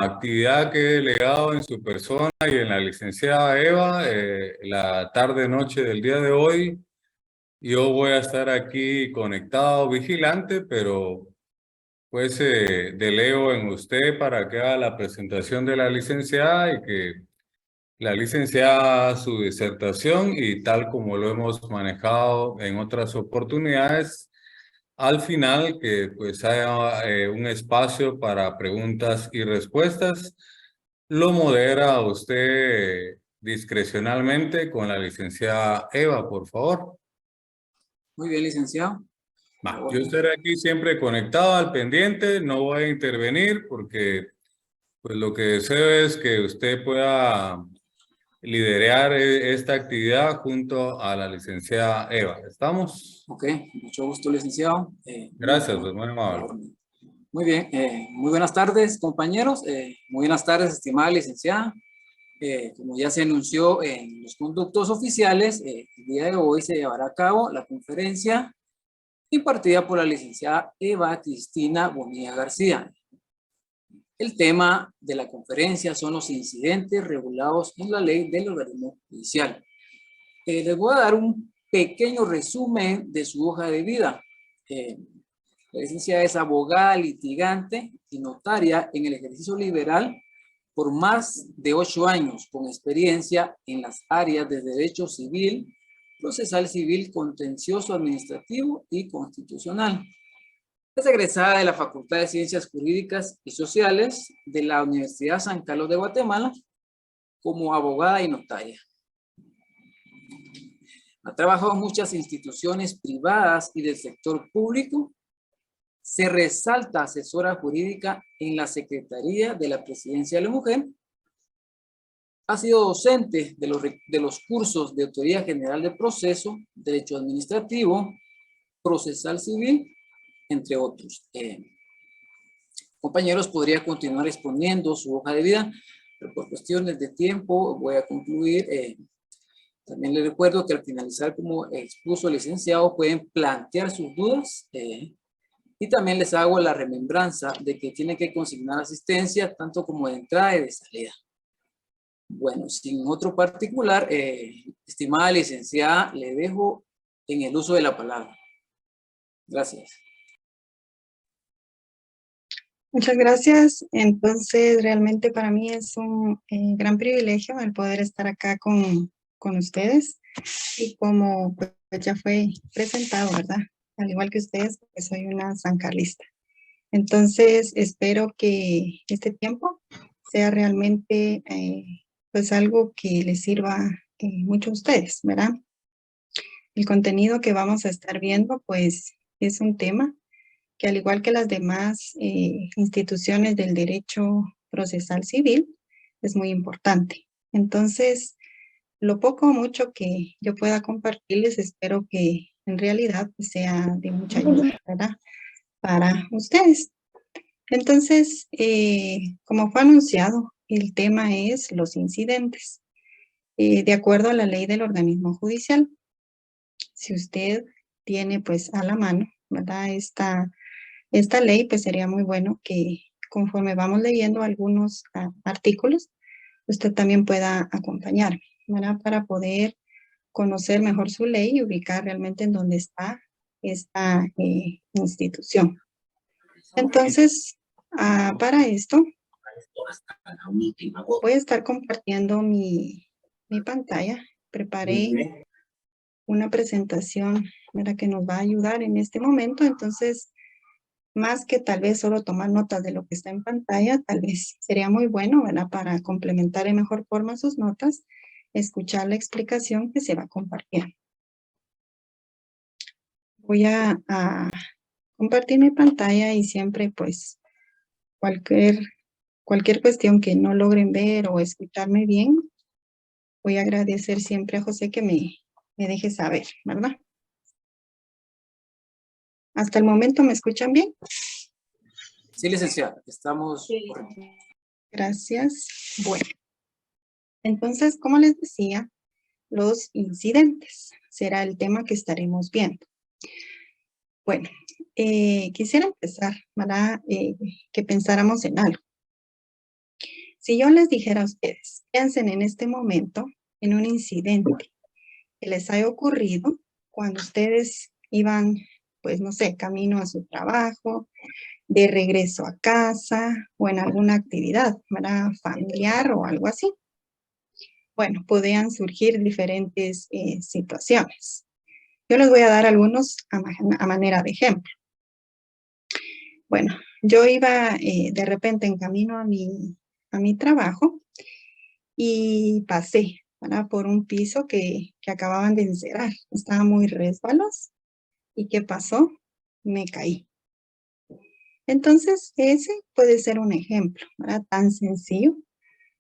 actividad que he delegado en su persona y en la licenciada Eva, la tarde-noche del día de hoy, yo voy a estar aquí conectado, vigilante, pero pues delego en usted para que haga la presentación de la licenciada y que la licenciada haga su disertación y tal como lo hemos manejado en otras oportunidades, al final que pues haya un espacio para preguntas y respuestas. Lo modera usted discrecionalmente con la licenciada Eva, por favor. Muy bien, licenciado. Yo estaré aquí siempre conectado al pendiente, no voy a intervenir porque pues lo que deseo es que usted pueda liderar esta actividad junto a la licenciada Eva. ¿Estamos? Ok, mucho gusto, licenciado. Gracias, pues muy amable. Muy bien, muy buenas tardes, compañeros. Muy buenas tardes, estimada licenciada. Como ya se anunció en los conductos oficiales, el día de hoy se llevará a cabo la conferencia impartida por la licenciada Eva Cristina Bonilla García. El tema de la conferencia son los incidentes regulados en la ley del organismo judicial. Les voy a dar un pequeño resumen de su hoja de vida. La licenciada es abogada, litigante y notaria en el ejercicio liberal por más de 8 años, con experiencia en las áreas de derecho civil, procesal civil, contencioso administrativo y constitucional. Es egresada de la Facultad de Ciencias Jurídicas y Sociales de la Universidad San Carlos de Guatemala como abogada y notaria. Ha trabajado en muchas instituciones privadas y del sector público. Se resalta asesora jurídica en la Secretaría de la Presidencia de la Mujer. Ha sido docente de los cursos de Autoridad General de Proceso, Derecho Administrativo, Procesal Civil, entre otros. Compañeros, podría continuar exponiendo su hoja de vida, pero por cuestiones de tiempo voy a concluir. También les recuerdo que al finalizar, como expuso el licenciado, pueden plantear sus dudas y también les hago la remembranza de que tienen que consignar asistencia tanto como de entrada y de salida. Bueno, sin otro particular, estimada licenciada, le dejo en el uso de la palabra. Gracias. Muchas gracias. Entonces, realmente para mí es un gran privilegio el poder estar acá con ustedes. Y como pues, ya fue presentado, ¿verdad? Al igual que ustedes, pues soy una sancarlista. Entonces, espero que este tiempo sea realmente pues algo que les sirva mucho a ustedes, ¿verdad? El contenido que vamos a estar viendo, pues, es un tema que al igual que las demás instituciones del derecho procesal civil, es muy importante. Entonces, lo poco o mucho que yo pueda compartirles, espero que en realidad pues, sea de mucha ayuda, ¿verdad? Para ustedes. Entonces, como fue anunciado, el tema es los incidentes. De acuerdo a la ley del organismo judicial, si usted tiene pues a la mano, ¿verdad? Esta ley, pues sería muy bueno que conforme vamos leyendo algunos artículos, usted también pueda acompañarme, ¿verdad? Para poder conocer mejor su ley y ubicar realmente en dónde está esta institución. Entonces, para esto, voy a estar compartiendo mi pantalla. Preparé una presentación, ¿verdad? Que nos va a ayudar en este momento. Entonces, más que tal vez solo tomar notas de lo que está en pantalla, tal vez sería muy bueno, ¿verdad? Para complementar de mejor forma sus notas, escuchar la explicación que se va a compartir. Voy a compartir mi pantalla y siempre, pues, cualquier cuestión que no logren ver o escucharme bien, voy a agradecer siempre a José que me deje saber, ¿verdad? ¿Hasta el momento me escuchan bien? Sí, licenciada, estamos... Sí. Gracias. Bueno, entonces, como les decía, los incidentes será el tema que estaremos viendo. Bueno, quisiera empezar, ¿verdad? Que pensáramos en algo. Si yo les dijera a ustedes, piensen en este momento en un incidente que les haya ocurrido cuando ustedes iban, pues no sé, camino a su trabajo, de regreso a casa o en alguna actividad, ¿verdad? Familiar o algo así. Bueno, podían surgir diferentes situaciones. Yo les voy a dar algunos a manera de ejemplo. Bueno, yo iba de repente en camino a mi trabajo y pasé, ¿verdad? Por un piso que acababan de encerar. Estaba muy resbaloso. ¿Y qué pasó? Me caí. Entonces, ese puede ser un ejemplo, ¿verdad? Tan sencillo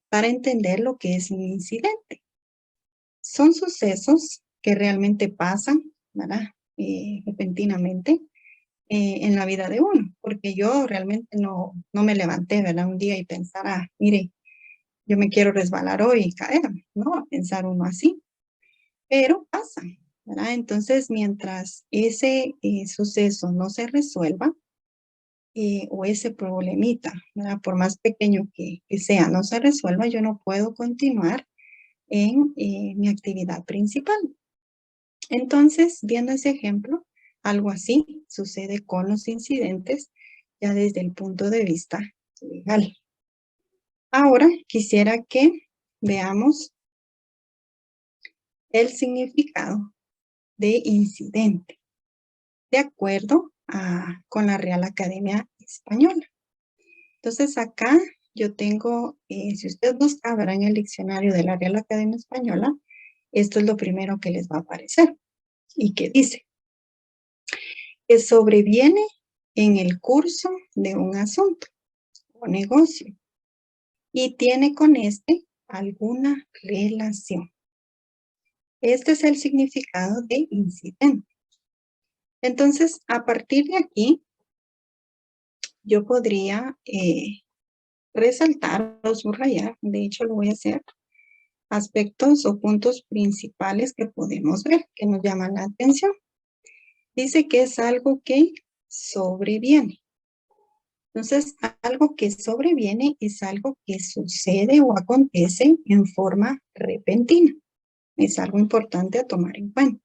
para entender lo que es un incidente. Son sucesos que realmente pasan, ¿verdad? Repentinamente en la vida de uno, porque yo realmente no me levanté, ¿verdad? Un día y pensara, mire, yo me quiero resbalar hoy y caer, no, pensar uno así, pero pasa, ¿verdad? Entonces, mientras ese suceso no se resuelva, o ese problemita, ¿verdad? Por más pequeño que sea, no se resuelva, yo no puedo continuar en mi actividad principal. Entonces, viendo ese ejemplo, algo así sucede con los incidentes ya desde el punto de vista legal. Ahora quisiera que veamos el significado de incidente, de acuerdo con la Real Academia Española. Entonces acá yo tengo, si usted busca, verá en el diccionario de la Real Academia Española, esto es lo primero que les va a aparecer. Y que dice, que sobreviene en el curso de un asunto o negocio y tiene con este alguna relación. Este es el significado de incidente. Entonces, a partir de aquí, yo podría resaltar o subrayar, de hecho lo voy a hacer, aspectos o puntos principales que podemos ver, que nos llaman la atención. Dice que es algo que sobreviene. Entonces, algo que sobreviene es algo que sucede o acontece en forma repentina. Es algo importante a tomar en cuenta.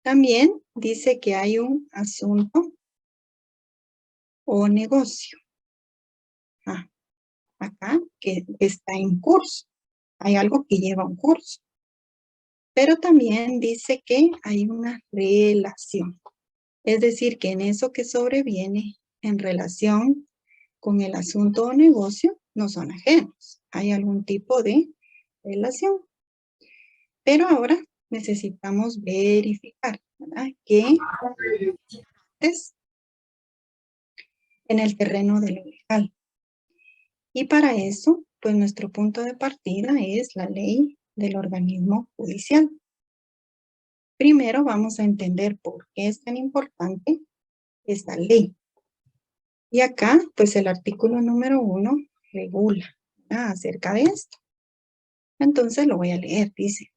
También dice que hay un asunto o negocio. Acá que está en curso. Hay algo que lleva un curso. Pero también dice que hay una relación. Es decir, que en eso que sobreviene en relación con el asunto o negocio no son ajenos. Hay algún tipo de relación. Pero ahora necesitamos verificar, ¿verdad? Que es en el terreno de lo legal. Y para eso, pues nuestro punto de partida es la ley del organismo judicial. Primero vamos a entender por qué es tan importante esta ley. Y acá, pues el artículo número 1 regula acerca de esto. Entonces lo voy a leer, dice.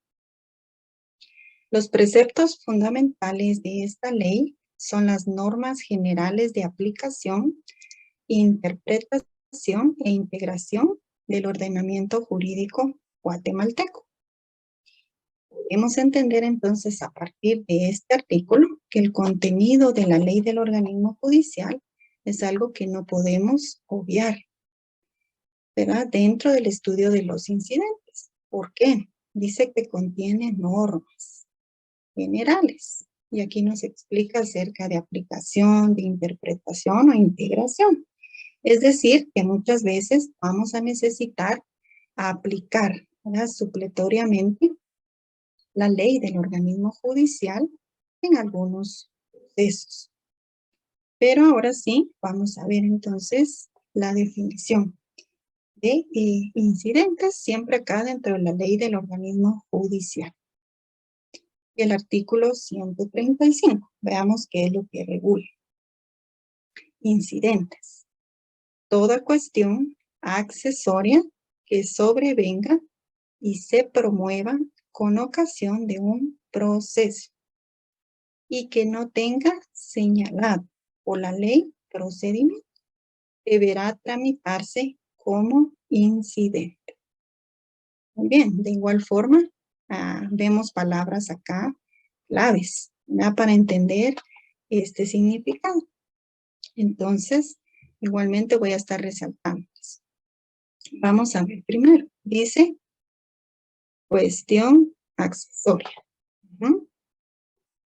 Los preceptos fundamentales de esta ley son las normas generales de aplicación, interpretación e integración del ordenamiento jurídico guatemalteco. Podemos entender entonces a partir de este artículo que el contenido de la ley del organismo judicial es algo que no podemos obviar, ¿verdad? Dentro del estudio de los incidentes. ¿Por qué? Dice que contiene normas generales. Y aquí nos explica acerca de aplicación, de interpretación o integración. Es decir, que muchas veces vamos a necesitar aplicar, ¿verdad? Supletoriamente la ley del organismo judicial en algunos procesos. Pero ahora sí, vamos a ver entonces la definición de incidentes, siempre acá dentro de la ley del organismo judicial. Y el artículo 135, veamos qué es lo que regula. Incidentes. Toda cuestión accesoria que sobrevenga y se promueva con ocasión de un proceso y que no tenga señalado por la ley procedimiento, deberá tramitarse como incidente. Muy bien, de igual forma, vemos palabras acá claves, ¿verdad? Para entender este significado. Entonces, igualmente voy a estar resaltando. Vamos a ver primero. Dice cuestión accesoria.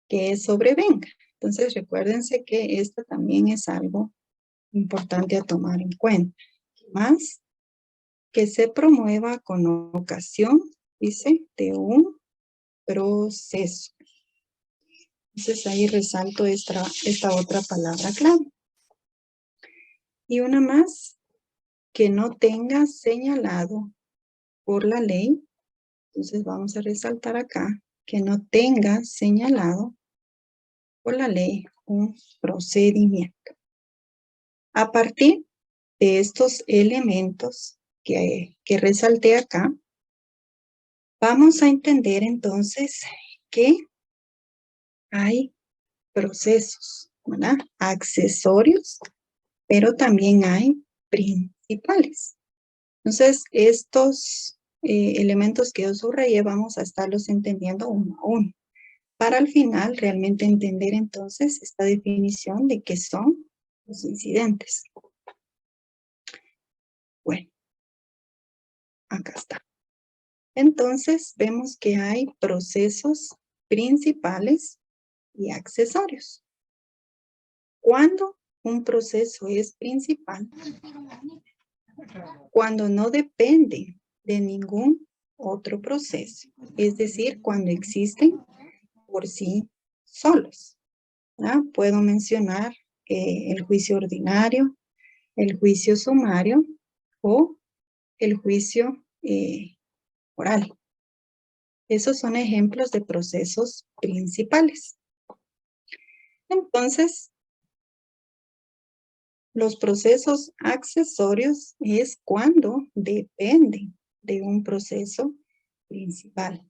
Que es sobrevenga. Entonces, recuérdense que esto también es algo importante a tomar en cuenta. Más que se promueva con ocasión, dice, de un proceso. Entonces, ahí resalto esta otra palabra clave. Y una más, que no tenga señalado por la ley. Entonces, vamos a resaltar acá, que no tenga señalado por la ley un procedimiento. A partir de estos elementos que resalté acá, vamos a entender entonces que hay procesos, ¿verdad? Accesorios, pero también hay principales. Entonces, estos elementos que yo subrayé vamos a estarlos entendiendo uno a uno, para al final realmente entender entonces esta definición de qué son los incidentes. Bueno, acá está. Entonces, vemos que hay procesos principales y accesorios. ¿Cuándo un proceso es principal? Cuando no depende de ningún otro proceso. Es decir, cuando existen por sí solos. Puedo mencionar el juicio ordinario, el juicio sumario o el juicio oral. Esos son ejemplos de procesos principales. Entonces, los procesos accesorios es cuando dependen de un proceso principal.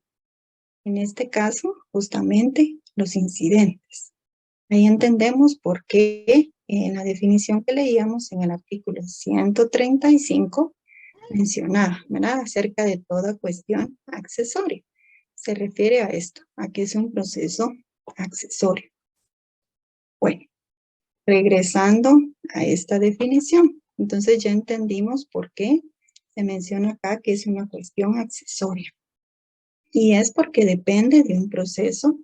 En este caso, justamente los incidentes. Ahí entendemos por qué en la definición que leíamos en el artículo 135 mencionaba, ¿verdad? Acerca de toda cuestión accesoria. Se refiere a esto, a que es un proceso accesorio. Bueno, regresando a esta definición. Entonces ya entendimos por qué se menciona acá que es una cuestión accesoria. Y es porque depende de un proceso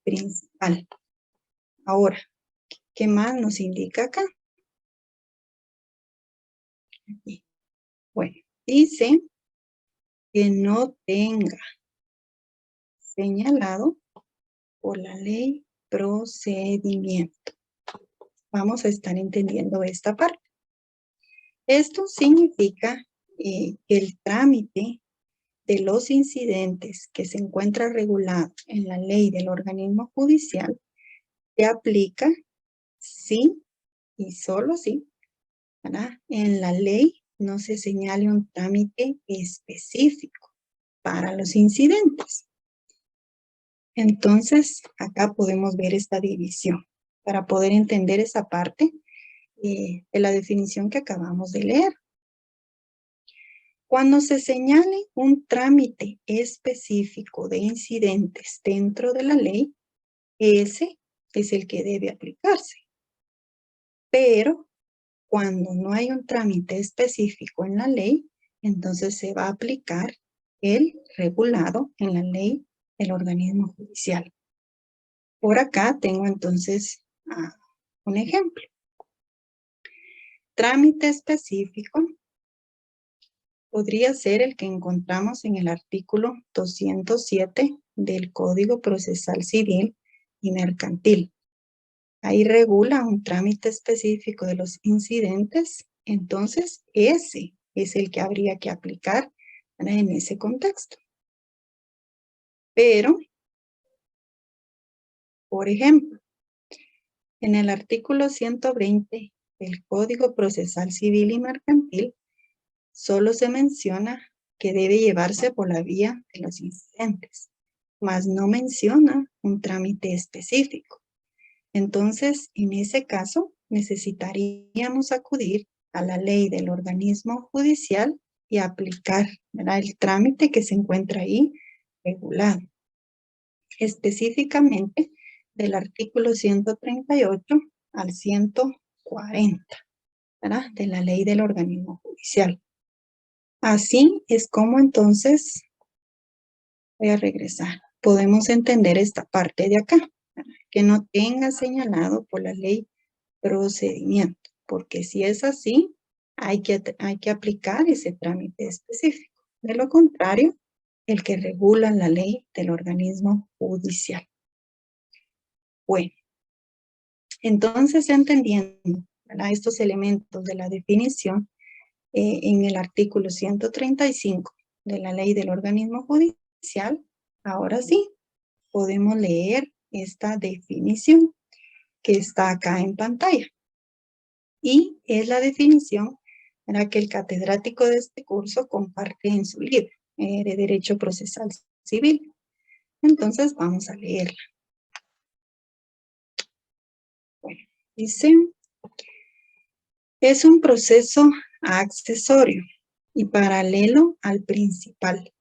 principal. Ahora, ¿qué más nos indica acá? Aquí. Bueno, dice que no tenga señalado por la ley procedimiento. Vamos a estar entendiendo esta parte. Esto significa que el trámite de los incidentes que se encuentra regulado en la ley del organismo judicial se aplica sí y solo sí, ¿verdad? En la ley no se señale un trámite específico para los incidentes. Entonces, acá podemos ver esta división para poder entender esa parte de la definición que acabamos de leer. Cuando se señale un trámite específico de incidentes dentro de la ley, ese es el que debe aplicarse. Pero cuando no hay un trámite específico en la ley, entonces se va a aplicar el regulado en la ley del organismo judicial. Por acá tengo entonces un ejemplo. Trámite específico podría ser el que encontramos en el artículo 207 del Código Procesal Civil y Mercantil. Ahí regula un trámite específico de los incidentes, entonces ese es el que habría que aplicar en ese contexto. Pero, por ejemplo, en el artículo 120 del Código Procesal Civil y Mercantil, solo se menciona que debe llevarse por la vía de los incidentes, mas no menciona un trámite específico. Entonces, en ese caso, necesitaríamos acudir a la ley del organismo judicial y aplicar, ¿verdad?, el trámite que se encuentra ahí regulado. Específicamente del artículo 138 al 140, ¿verdad?, de la ley del organismo judicial. Así es como entonces, voy a regresar, podemos entender esta parte de acá, ¿verdad?, que no tenga señalado por la ley procedimiento, porque si es así, hay que aplicar ese trámite específico. De lo contrario, el que regula la ley del organismo judicial. Bueno, entonces entendiendo, ¿verdad?, estos elementos de la definición en el artículo 135 de la ley del organismo judicial, ahora sí podemos leer esta definición que está acá en pantalla. Y es la definición, ¿verdad?, que el catedrático de este curso comparte en su libro de Derecho Procesal Civil. Entonces vamos a leerla. Bueno, dice, es un proceso accesorio y paralelo al principal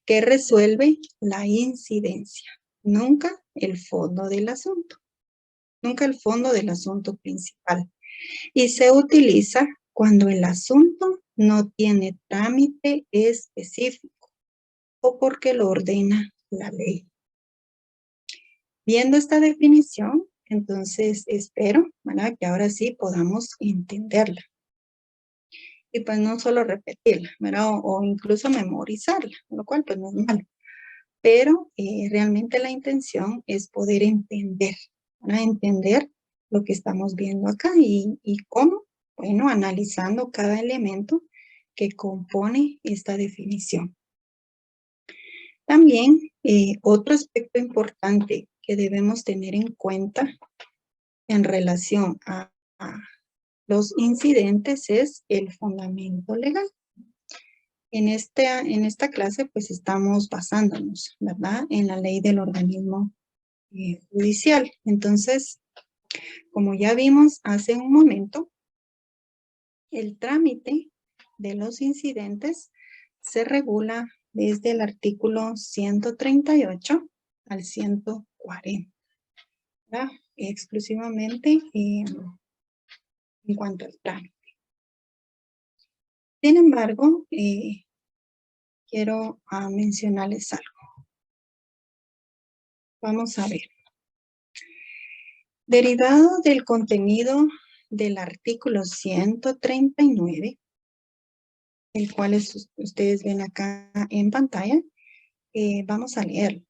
que resuelve la incidencia, nunca el fondo del asunto, nunca el fondo del asunto principal. Y se utiliza cuando el asunto no tiene trámite específico o porque lo ordena la ley. Viendo esta definición, entonces espero, ¿verdad?, que ahora sí podamos entenderla. Y pues no solo repetirla, ¿verdad?, o incluso memorizarla, lo cual pues no es malo. Pero realmente la intención es poder entender, ¿verdad?, entender lo que estamos viendo acá y cómo, bueno, analizando cada elemento que compone esta definición. También otro aspecto importante que debemos tener en cuenta en relación a los incidentes es el fundamento legal. En esta clase pues estamos basándonos, ¿verdad?, en la ley del organismo judicial. Entonces, como ya vimos hace un momento, el trámite de los incidentes se regula desde el artículo 138 al 140, ¿verdad?, exclusivamente en cuanto al trámite. Sin embargo, quiero mencionarles algo. Vamos a ver. Derivado del contenido del artículo 139, el cual ustedes ven acá en pantalla, vamos a leerlo.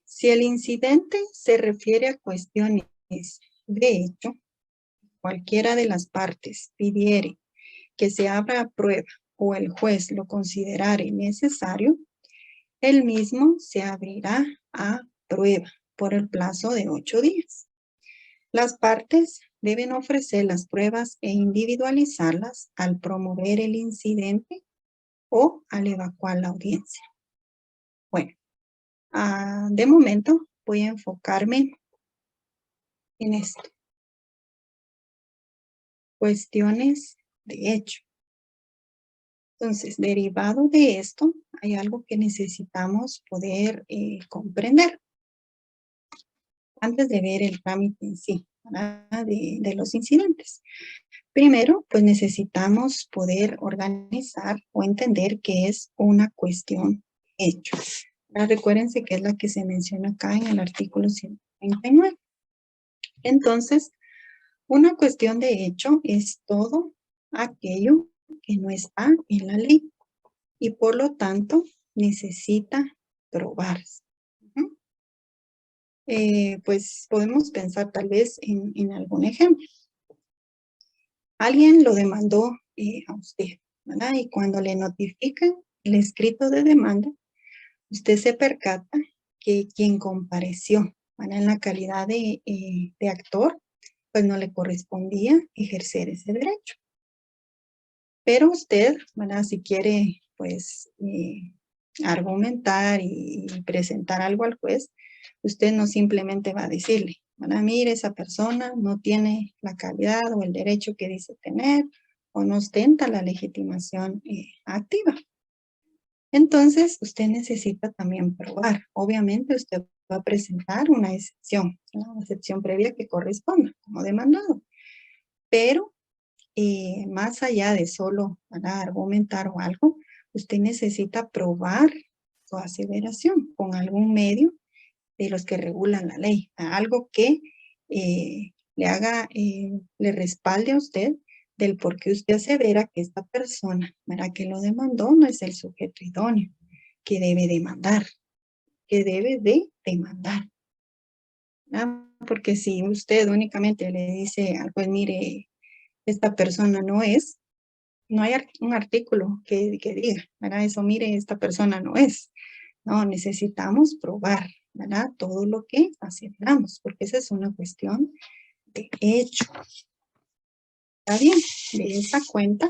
Si el incidente se refiere a cuestiones de hecho, cualquiera de las partes pidiere que se abra a prueba o el juez lo considerare necesario, el mismo se abrirá a prueba por el plazo de 8 días. Las partes deben ofrecer las pruebas e individualizarlas al promover el incidente o al evacuar la audiencia. Bueno, de momento voy a enfocarme en esto. Cuestiones de hecho. Entonces, derivado de esto, hay algo que necesitamos poder comprender antes de ver el trámite en sí, ¿verdad?, de los incidentes. Primero, pues necesitamos poder organizar o entender qué es una cuestión de hecho. Recuérdense que es la que se menciona acá en el artículo 139. Entonces, una cuestión de hecho es todo aquello que no está en la ley y por lo tanto necesita probarse. Pues podemos pensar tal vez en algún ejemplo. Alguien lo demandó a usted, ¿verdad? Y cuando le notifican el escrito de demanda, usted se percata que quien compareció, ¿verdad?, en la calidad de actor, pues no le correspondía ejercer ese derecho. Pero usted, ¿verdad?, si quiere, pues, argumentar y presentar algo al juez, usted no simplemente va a decirle, ¿verdad?, mire, esa persona no tiene la calidad o el derecho que dice tener, o no ostenta la legitimación activa. Entonces, usted necesita también probar. Obviamente, usted va a presentar una excepción previa que corresponda como demandado. Pero, más allá de solo argumentar o algo, usted necesita probar su aseveración con algún medio de los que regulan la ley. Algo que le respalde a usted del por qué usted asevera que esta persona, ¿verdad?, que lo demandó no es el sujeto idóneo que debe demandar, ¿verdad? Porque si usted únicamente le dice, pues mire, esta persona no es, no hay un artículo que diga, ¿verdad? Eso, mire, esta persona no es. No, necesitamos probar, ¿verdad? Todo lo que aceptamos, porque esa es una cuestión de hecho. Está bien, de esa cuenta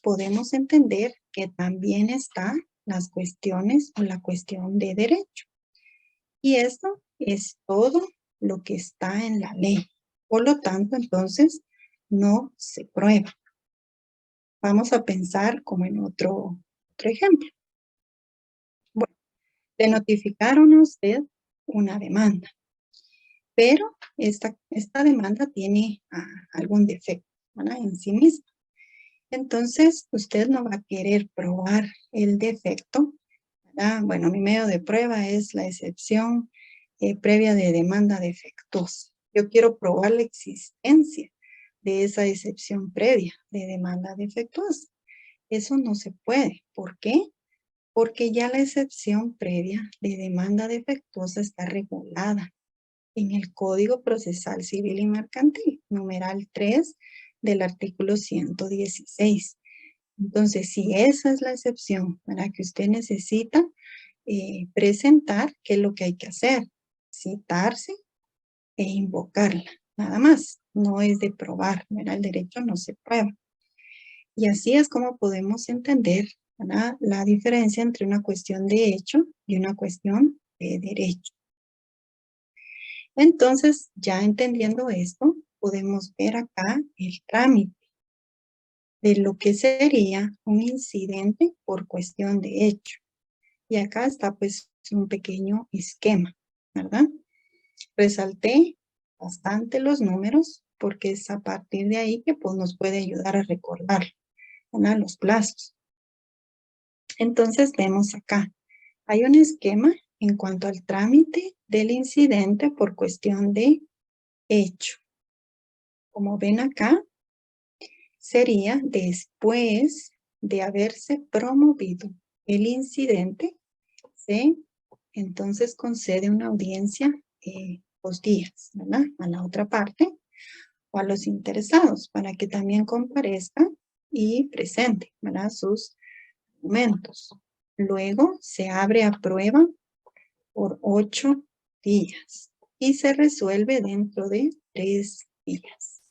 podemos entender que también están las cuestiones o la cuestión de derecho. Y esto es todo lo que está en la ley. Por lo tanto, entonces, no se prueba. Vamos a pensar como en otro ejemplo. Bueno, le notificaron a usted una demanda, pero esta demanda tiene algún defecto, ¿verdad?, en sí misma. Entonces, usted no va a querer probar el defecto, ¿verdad? Bueno, mi medio de prueba es la excepción previa de demanda defectuosa. Yo quiero probar la existencia de esa excepción previa de demanda defectuosa. Eso no se puede. ¿Por qué? Porque ya la excepción previa de demanda defectuosa está regulada en el Código Procesal Civil y Mercantil, numeral 3 del artículo 116. Entonces, si esa es la excepción para que usted necesita presentar, ¿qué es lo que hay que hacer? Citarse e invocarla, nada más. No es de probar, ¿verdad? El derecho no se prueba. Y así es como podemos entender, ¿verdad?, la diferencia entre una cuestión de hecho y una cuestión de derecho. Entonces, ya entendiendo esto, podemos ver acá el trámite de lo que sería un incidente por cuestión de hecho. Y acá está pues un pequeño esquema, ¿verdad? Resalté bastante los números porque es a partir de ahí que pues, nos puede ayudar a recordar, ¿verdad?, los plazos. Entonces vemos acá, hay un esquema en cuanto al trámite del incidente por cuestión de hecho. Como ven acá, sería después de haberse promovido el incidente, se entonces concede una audiencia 2 días, ¿verdad?, a la otra parte o a los interesados para que también comparezcan y presenten, ¿verdad?, sus argumentos. Luego se abre a prueba por 8 días y se resuelve dentro de 3 días.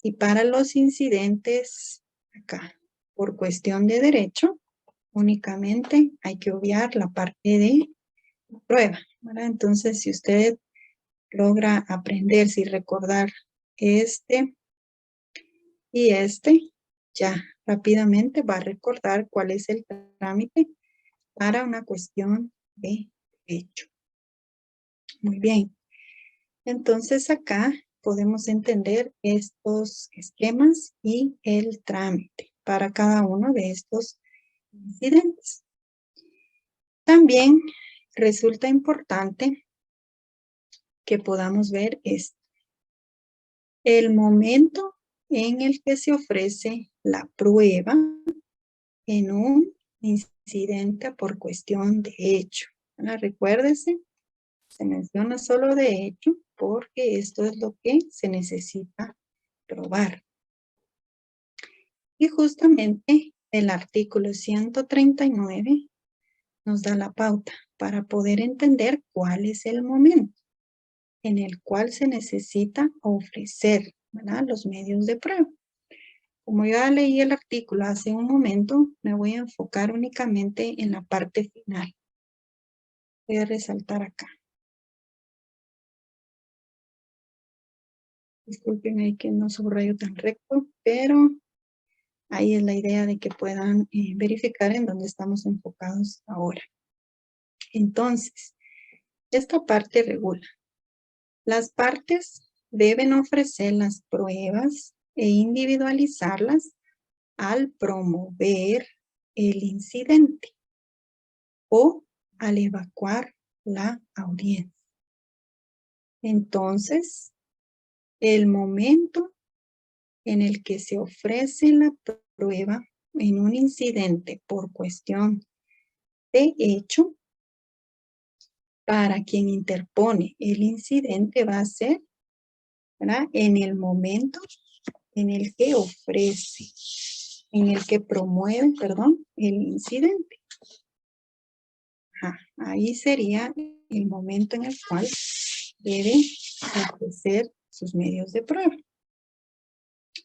Y para los incidentes acá, por cuestión de derecho, únicamente hay que obviar la parte de prueba, ¿verdad? Entonces, si usted logra aprenderse y recordar este y ya rápidamente va a recordar cuál es el trámite para una cuestión de derecho. Muy bien. Entonces, acá podemos entender estos esquemas y el trámite para cada uno de estos incidentes. También resulta importante que podamos ver el momento en el que se ofrece la prueba en un incidente por cuestión de hecho. Recuérdese, se menciona solo de hecho porque esto es lo que se necesita probar. Y justamente el artículo 139 nos da la pauta para poder entender cuál es el momento en el cual se necesita ofrecer, ¿verdad?, los medios de prueba. Como ya leí el artículo hace un momento, me voy a enfocar únicamente en la parte final. Voy a resaltar acá. Discúlpenme que no subrayo tan recto, pero Ahí es la idea de que puedan verificar en dónde estamos enfocados ahora. Entonces, esta parte regula. Las partes deben ofrecer las pruebas e individualizarlas al promover el incidente o al evacuar la audiencia. Entonces, el momento en el que se ofrece la prueba en un incidente por cuestión de hecho, para quien interpone el incidente va a ser, ¿verdad?, en el momento en el que ofrece, en el que promueve, perdón, el incidente. Ajá, ahí sería el momento en el cual debe ofrecer sus medios de prueba.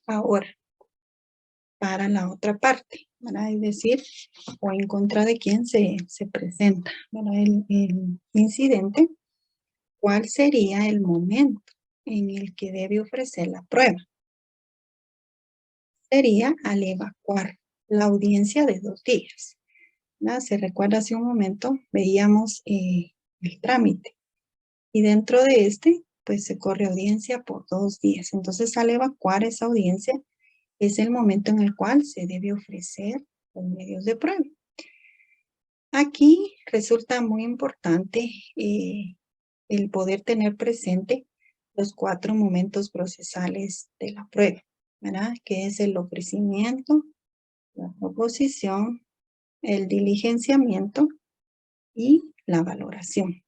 Ahora, para la otra parte, ¿verdad?, es decir, o en contra de quién se presenta, ¿verdad?, el incidente, ¿cuál sería el momento en el que debe ofrecer la prueba? Sería al evacuar la audiencia de 2 días. ¿Verdad? Se recuerda hace un momento, veíamos el trámite y dentro de este, pues se corre audiencia por 2 días. Entonces, al evacuar esa audiencia, es el momento en el cual se debe ofrecer los medios de prueba. Aquí resulta muy importante el poder tener presente los 4 momentos procesales de la prueba, ¿verdad? Que es el ofrecimiento, la proposición, el diligenciamiento y la valoración.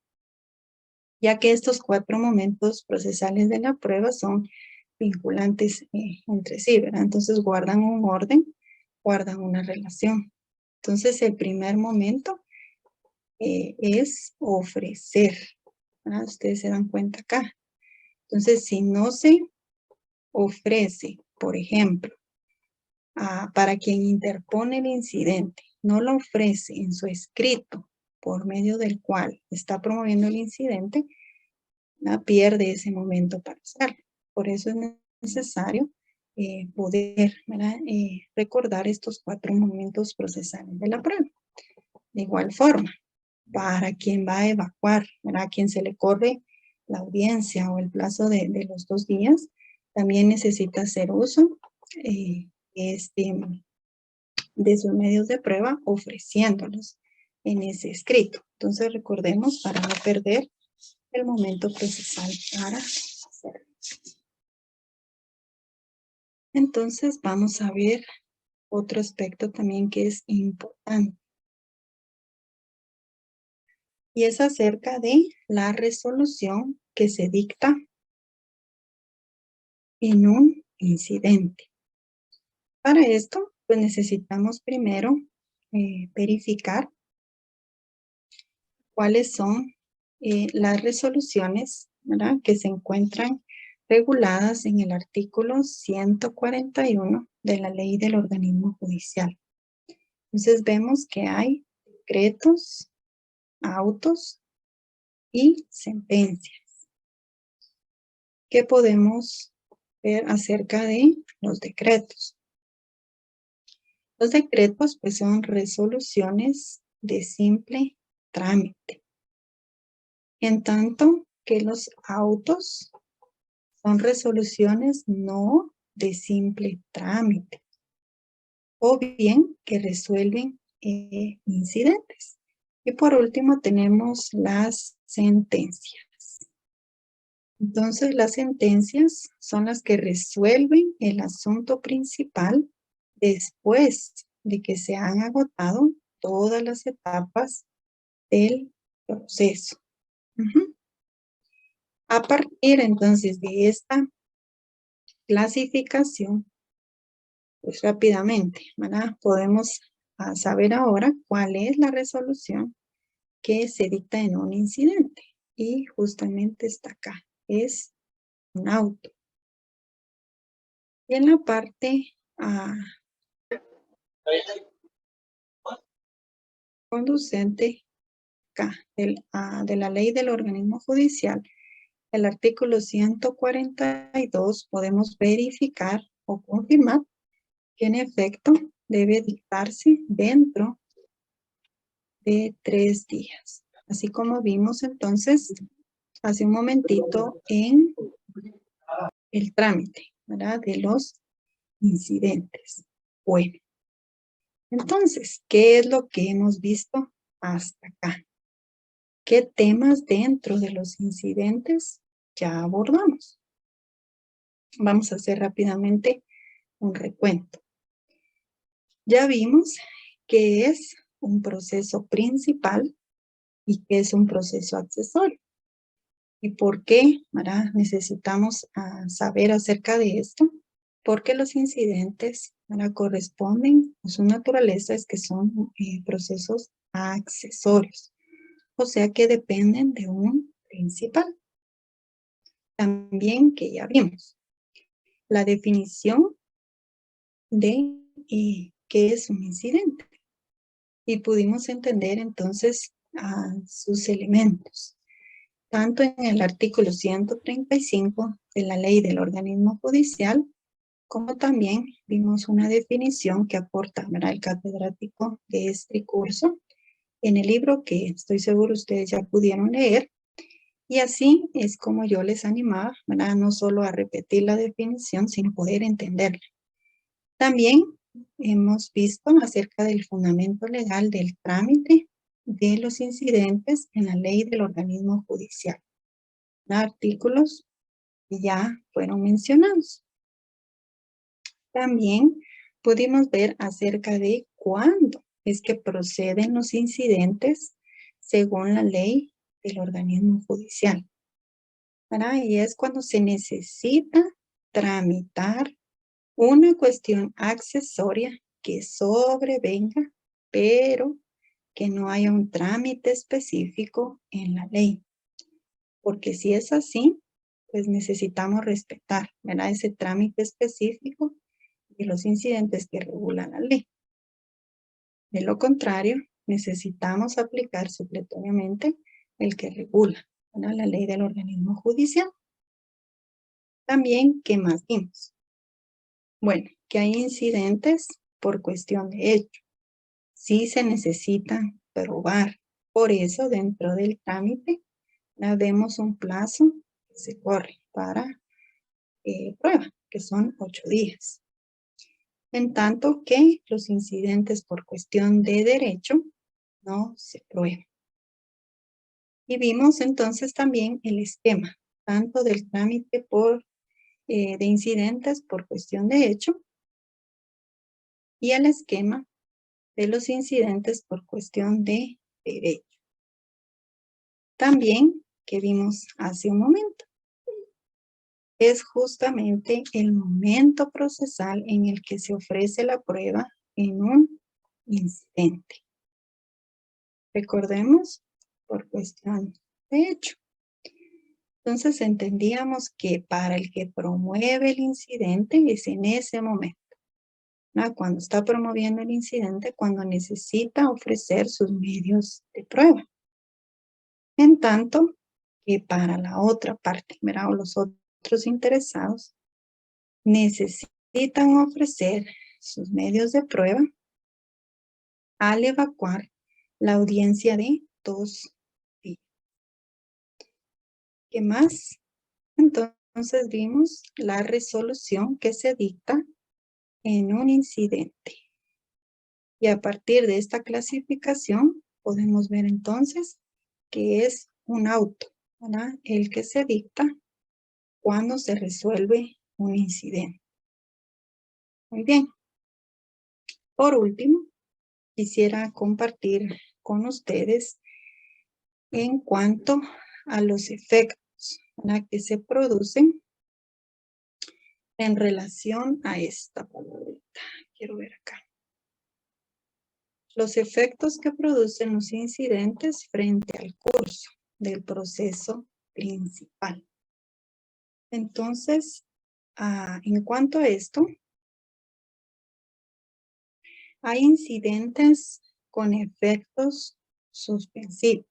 Ya que estos 4 momentos procesales de la prueba son vinculantes entre sí, ¿verdad? Entonces guardan un orden, guardan una relación. Entonces el primer momento es ofrecer, ¿verdad? Ustedes se dan cuenta acá. Entonces si no se ofrece, por ejemplo, para quien interpone el incidente, no lo ofrece en su escrito por medio del cual está promoviendo el incidente, pierde ese momento para hacerlo. Por eso es necesario poder, ¿verdad?, recordar estos 4 momentos procesales de la prueba. De igual forma, para quien va a evacuar, ¿verdad?, a quien se le corre la audiencia o el plazo de los 2 días, también necesita hacer uso de sus medios de prueba ofreciéndolos en ese escrito. Entonces recordemos para no perder el momento procesal para hacerlo. Entonces vamos a ver otro aspecto también que es importante. Y es acerca de la resolución que se dicta en un incidente. Para esto, pues necesitamos primero verificar cuáles son las resoluciones, ¿verdad?, que se encuentran reguladas en el artículo 141 de la Ley del Organismo Judicial. Entonces vemos que hay decretos, autos y sentencias. ¿Qué podemos ver acerca de los decretos? Los decretos pues son resoluciones de simple trámite. En tanto que los autos son resoluciones no de simple trámite. O bien que resuelven incidentes. Y por último tenemos las sentencias. Entonces las sentencias son las que resuelven el asunto principal después de que se han agotado todas las etapas del proceso. A partir entonces de esta clasificación, pues rápidamente, ¿verdad?, podemos saber ahora cuál es la resolución que se dicta en un incidente. Y justamente está acá, es un auto. Y en la parte conducente acá, de la Ley del Organismo Judicial, el artículo 142, podemos verificar o confirmar que en efecto debe dictarse dentro de 3 días. Así como vimos entonces hace un momentito en el trámite, ¿verdad? De los incidentes. Bueno, entonces, ¿qué es lo que hemos visto hasta acá? ¿Qué temas dentro de los incidentes ya abordamos? Vamos a hacer rápidamente un recuento. Ya vimos qué es un proceso principal y qué es un proceso accesorio. ¿Y por qué, ¿verdad? Necesitamos saber acerca de esto? Porque los incidentes, ¿verdad? Corresponden, su naturaleza es que son procesos accesorios, o sea que dependen de un principal. También que ya vimos la definición de qué es un incidente y pudimos entender entonces sus elementos. Tanto en el artículo 135 de la ley del organismo judicial, como también vimos una definición que aporta, ¿verdad?, el catedrático de este curso en el libro que estoy seguro ustedes ya pudieron leer. Y así es como yo les animaba, ¿verdad?, no solo a repetir la definición, sino poder entenderla. También hemos visto acerca del fundamento legal del trámite de los incidentes en la ley del organismo judicial. Artículos que ya fueron mencionados. También pudimos ver acerca de cuándo es que proceden los incidentes según la ley del organismo judicial. ¿Verdad? Y es cuando se necesita tramitar una cuestión accesoria que sobrevenga, pero que no haya un trámite específico en la ley. Porque si es así, pues necesitamos respetar, ¿verdad?, ese trámite específico de los incidentes que regula la ley. De lo contrario, necesitamos aplicar supletoriamente el que regula, ¿verdad?, la ley del organismo judicial. También, ¿qué más vimos? Bueno, que hay incidentes por cuestión de hecho. Sí se necesita probar. Por eso, dentro del trámite, vemos un plazo que se corre para prueba, que son 8 días. En tanto que los incidentes por cuestión de derecho no se prueban. Y vimos entonces también el esquema, tanto del trámite de incidentes por cuestión de hecho y el esquema de los incidentes por cuestión de derecho. También, que vimos hace un momento, es justamente el momento procesal en el que se ofrece la prueba en un incidente. Recordemos, por cuestión de hecho. Entonces entendíamos que para el que promueve el incidente es en ese momento, ¿no?, cuando está promoviendo el incidente, cuando necesita ofrecer sus medios de prueba. En tanto que para la otra parte, ¿verdad?, o los otros interesados, necesitan ofrecer sus medios de prueba al evacuar la audiencia de 2 días. ¿Qué más? Entonces vimos la resolución que se dicta en un incidente. Y a partir de esta clasificación podemos ver entonces que es un auto, ¿verdad?, el que se dicta cuando se resuelve un incidente. Muy bien. Por último, quisiera compartir con ustedes en cuanto a los efectos, ¿verdad?, que se producen en relación a esta palabrita. Quiero ver acá. Los efectos que producen los incidentes frente al curso del proceso principal. Entonces, en cuanto a esto, hay incidentes con efectos suspensivos,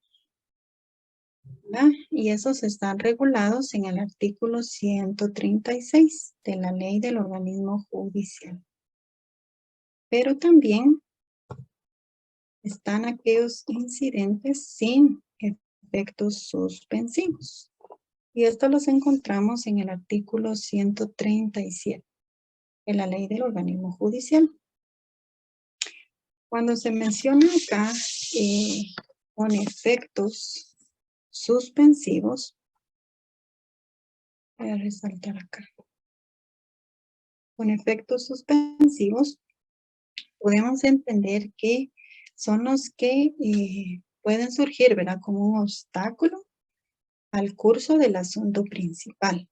¿verdad? Y esos están regulados en el artículo 136 de la ley del organismo judicial. pero también están aquellos incidentes sin efectos suspensivos. Y esto los encontramos en el artículo 137 de la ley del organismo judicial. Cuando se menciona acá con efectos suspensivos, voy a resaltar acá. Con efectos suspensivos, podemos entender que son los que pueden surgir, ¿verdad? Como un obstáculo al curso del asunto principal.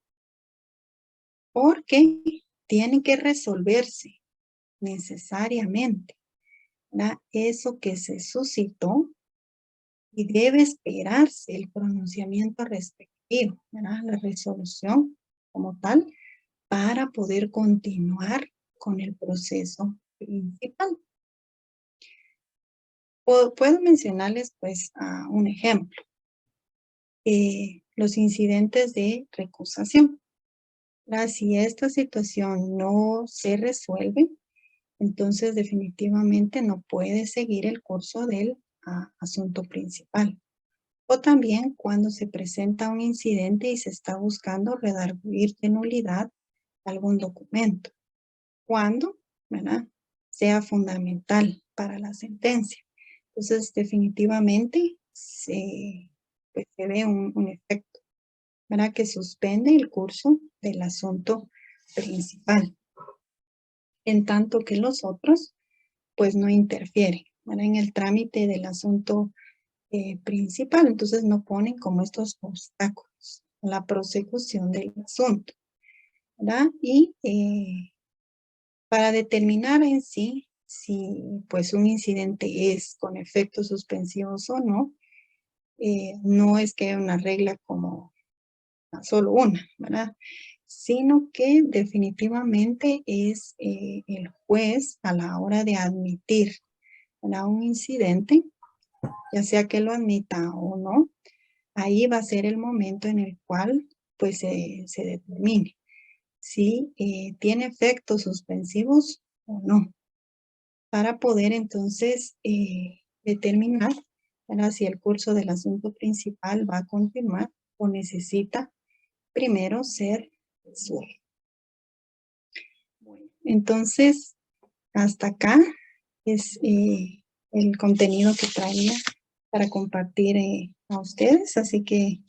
Porque tiene que resolverse necesariamente, ¿verdad? Eso que se suscitó y debe esperarse el pronunciamiento respectivo, ¿verdad? La resolución como tal para poder continuar con el proceso principal. Puedo mencionarles pues un ejemplo. Los incidentes de recusación. Si esta situación no se resuelve, entonces definitivamente no puede seguir el curso del asunto principal. O también cuando se presenta un incidente y se está buscando redarguir de nulidad algún documento. Cuando, ¿verdad?, sea fundamental para la sentencia. Entonces definitivamente se ve un efecto, ¿verdad?, que suspende el curso del asunto principal. En tanto que los otros, pues no interfieren, ¿verdad?, en el trámite del asunto principal. Entonces no ponen como estos obstáculos a la prosecución del asunto, ¿verdad? Y para determinar en sí si pues un incidente es con efectos suspensivos o no, no es que haya una regla como solo una, ¿verdad? Sino que definitivamente es el juez a la hora de admitir, ¿verdad?, un incidente, ya sea que lo admita o no, ahí va a ser el momento en el cual pues se determine si tiene efectos suspensivos o no, para poder entonces determinar, ¿verdad?, si el curso del asunto principal va a continuar o necesita primero ser resuelto. Entonces, hasta acá es el contenido que traía para compartir a ustedes, así que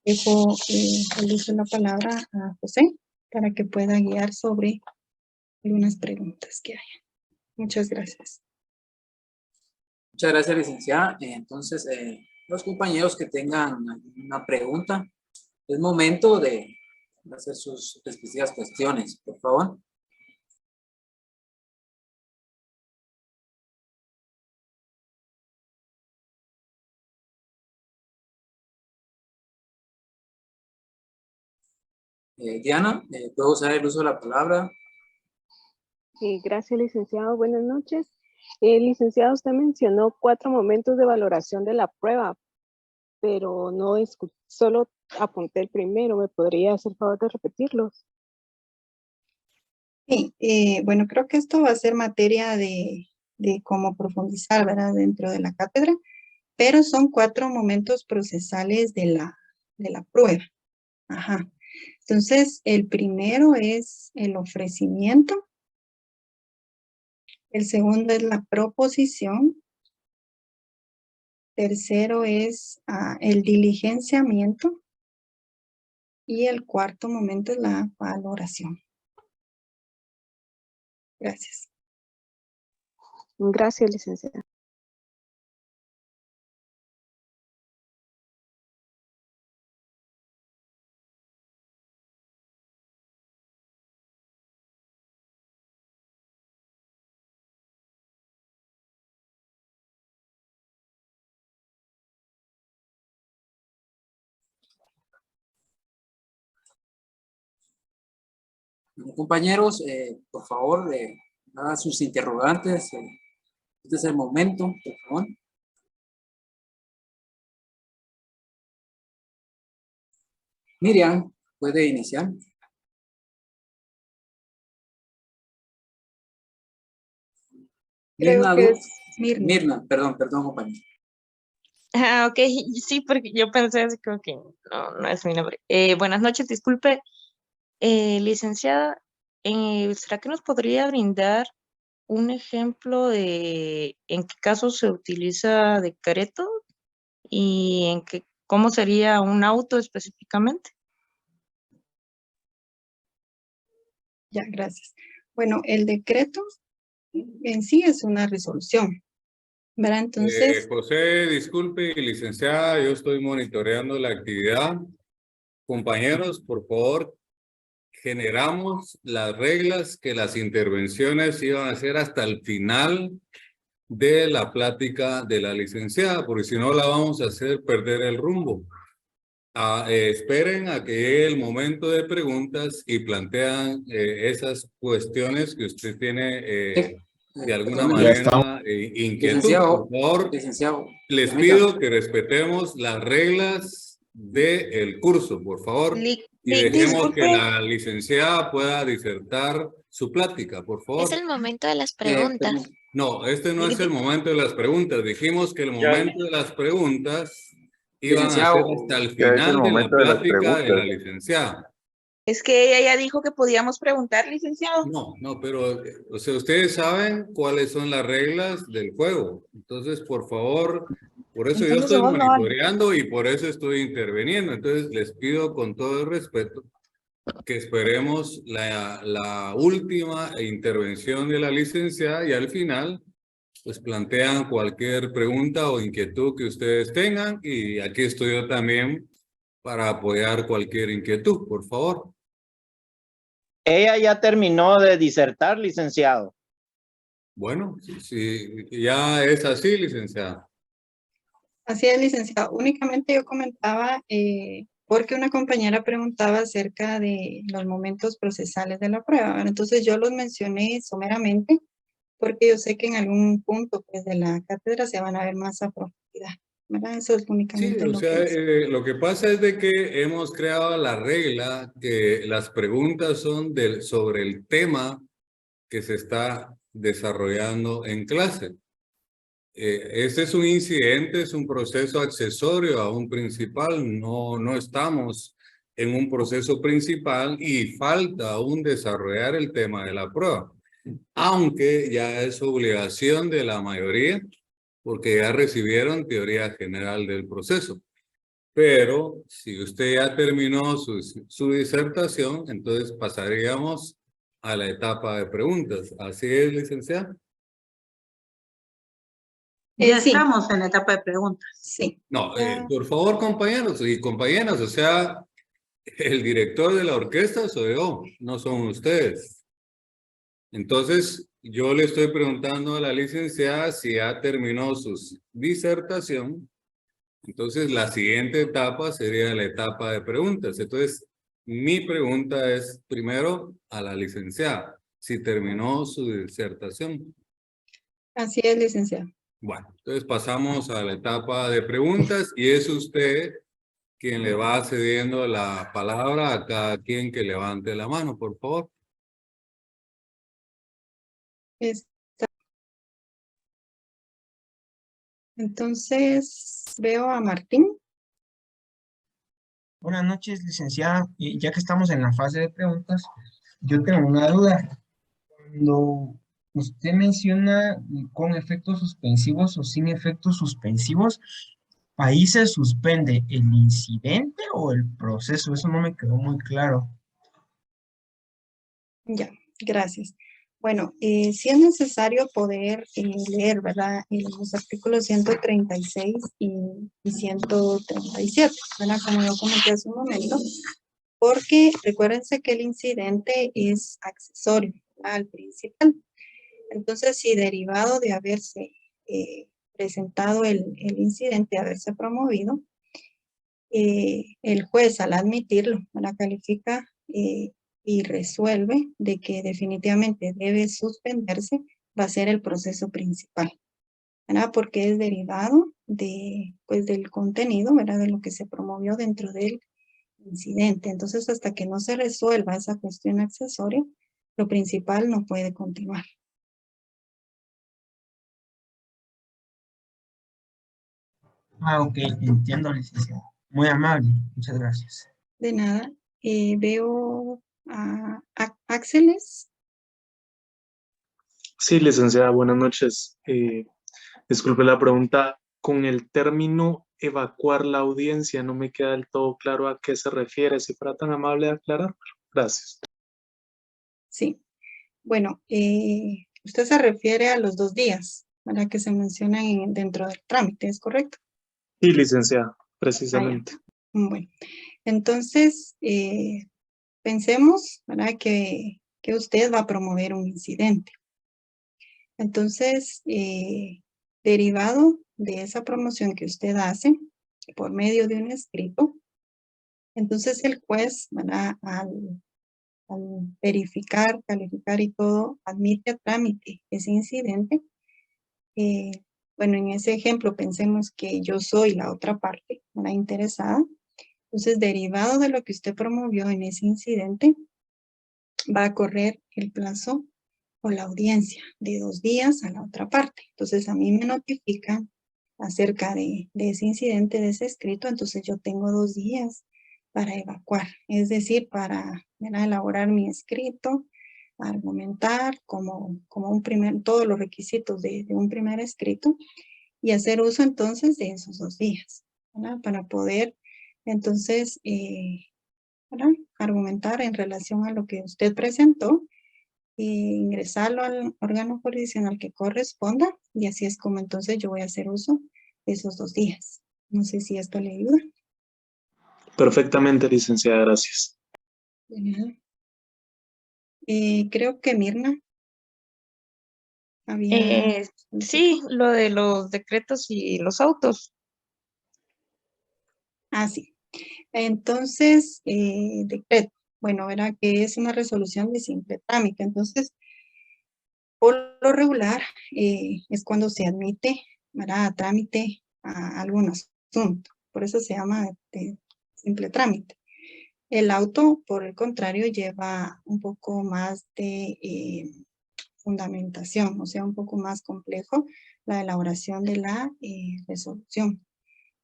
dejo el uso de la palabra a José para que pueda guiar sobre algunas preguntas que haya. Muchas gracias. Muchas gracias, licenciada. Entonces, los compañeros que tengan una pregunta, es momento de hacer sus respectivas cuestiones, por favor. Diana, ¿puedo usar el uso de la palabra? Gracias, licenciado. Buenas noches. Licenciado, usted mencionó 4 momentos de valoración de la prueba, pero no solo apunté el primero. ¿Me podría hacer favor de repetirlos? Sí, bueno, creo que esto va a ser materia de cómo profundizar, ¿verdad?, dentro de la cátedra, pero son 4 momentos procesales de la prueba. Ajá. Entonces, el primero es el ofrecimiento. El segundo es la proposición. Tercero es el diligenciamiento. Y el cuarto momento es la valoración. Gracias. Gracias, licenciada. Compañeros, por favor, hagan sus interrogantes. Este es el momento, por favor. Miriam, puede iniciar. Creo Mirna, que es Mirna. Mirna, perdón, compañero. Ah, ok, sí, porque yo pensé así como que no es mi nombre. Buenas noches, disculpe, licenciada, ¿será que nos podría brindar un ejemplo de en qué caso se utiliza decreto y cómo sería un auto específicamente? Ya, gracias. Bueno, el decreto en sí es una resolución, ¿verdad? Entonces, José, disculpe, licenciada, yo estoy monitoreando la actividad. Compañeros, por favor, generamos las reglas que las intervenciones iban a ser hasta el final de la plática de la licenciada, porque si no la vamos a hacer perder el rumbo. Esperen a que llegue el momento de preguntas y plantean esas cuestiones que usted tiene de alguna manera inquietud. Licenciado, Por favor, licenciado, les pido que respetemos las reglas del curso, por favor, y dejemos que Disculpe, la licenciada pueda disertar su plática, por favor. Es el momento de las perdón. preguntas. No, este no es el momento de las preguntas. Dijimos que el momento de las preguntas iban a ser Licenciado, hasta el Ya es el final de la momento de las plática de la preguntas. licenciada. es que ella ya dijo que podíamos preguntar, licenciado. No, pero, o sea, ustedes saben cuáles son las reglas del juego. Entonces, por favor, por eso yo Entonces, estoy vos no vale. monitoreando y por eso estoy interviniendo. Entonces, les pido con todo el respeto que esperemos la última intervención de la licenciada y al final, pues plantean cualquier pregunta o inquietud que ustedes tengan y aquí estoy yo también para apoyar cualquier inquietud, por favor. Ella ya terminó de disertar, licenciado. Bueno, si ya es así, licenciada. así es, licenciado. Únicamente yo comentaba, porque una compañera preguntaba acerca de los momentos procesales de la prueba, ¿verdad? Entonces yo los mencioné someramente, porque yo sé que en algún punto pues, de la cátedra se van a ver más a profundidad, ¿verdad? Eso es Sí, únicamente o lo sea, que es. lo que pasa es de que hemos creado la regla que las preguntas son sobre el tema que se está desarrollando en clase. Este es un incidente, es un proceso accesorio a un principal, no estamos en un proceso principal y falta aún desarrollar el tema de la prueba, aunque ya es obligación de la mayoría porque ya recibieron teoría general del proceso. Pero si usted ya terminó su disertación, entonces pasaríamos a la etapa de preguntas. ¿Así es, licenciada? Ya Sí, estamos en la etapa de preguntas. sí. No, por favor, compañeros y compañeras, o sea, el director de la orquesta soy yo, no son ustedes. Entonces, yo le estoy preguntando a la licenciada si ya terminó su disertación. Entonces, la siguiente etapa sería la etapa de preguntas. Entonces, mi pregunta es primero a la licenciada, si terminó su disertación. Así es, licenciado. Bueno, entonces pasamos a la etapa de preguntas y es usted quien le va cediendo la palabra a cada quien que levante la mano, por favor. Entonces, veo a Martín. Buenas noches, licenciada. Y ya que estamos en la fase de preguntas, yo tengo una duda. Cuando usted menciona con efectos suspensivos o sin efectos suspensivos, ¿ahí se suspende el incidente o el proceso? Eso no me quedó muy claro. Ya, gracias. Bueno, sí es necesario poder leer, ¿verdad? Los artículos 136 y 137, ¿verdad? Como yo comenté hace un momento, porque recuérdense que el incidente es accesorio al principal. Entonces, si derivado de haberse presentado el incidente, haberse promovido, el juez al admitirlo, la califica y resuelve de que definitivamente debe suspenderse, va a ser el proceso principal, ¿verdad? Porque es derivado de, pues, del contenido, ¿verdad? De lo que se promovió dentro del incidente. Entonces, hasta que no se resuelva esa cuestión accesoria, lo principal no puede continuar. Ah, ok, entiendo, licenciado. Muy amable, muchas gracias. De nada. Veo a Axeles. Sí, licenciada, buenas noches. Disculpe la pregunta. Con el término evacuar la audiencia, no me queda del todo claro a qué se refiere. Si fuera tan amable de aclarar. Gracias. Sí. Bueno, usted se refiere a los 2 días, ¿verdad? Que se mencionan dentro del trámite, ¿es correcto? Sí, licenciada, Ah, ya. precisamente. Bueno, entonces, pensemos, ¿verdad? Que usted va a promover un incidente. Entonces, derivado de esa promoción que usted hace por medio de un escrito, entonces el juez, ¿verdad? Al verificar, calificar y todo, admite a trámite ese incidente. Bueno, en ese ejemplo pensemos que yo soy la otra parte, la interesada. Entonces, derivado de lo que usted promovió en ese incidente, va a correr el plazo o la audiencia de 2 días a la otra parte. Entonces, a mí me notifican acerca de ese incidente, de ese escrito, entonces yo tengo 2 días para evacuar, es decir, para elaborar mi escrito, argumentar como todos los requisitos de un primer escrito y hacer uso entonces de esos 2 días, ¿verdad? Para poder entonces ¿verdad? Argumentar en relación a lo que usted presentó e ingresarlo al órgano jurisdiccional que corresponda y así es como entonces yo voy a hacer uso de esos 2 días. No sé si esto le ayuda. Perfectamente, licenciada, gracias. De nada. Creo que Mirna había Sí, lo de los decretos y los autos. Ah, sí. Entonces, decreto. Bueno, verá que es una resolución de simple trámite. Entonces, por lo regular, es cuando se admite, ¿verdad? A trámite a algún asunto. Por eso se llama de simple trámite. El auto, por el contrario, lleva un poco más de fundamentación, o sea, un poco más complejo la elaboración de la resolución.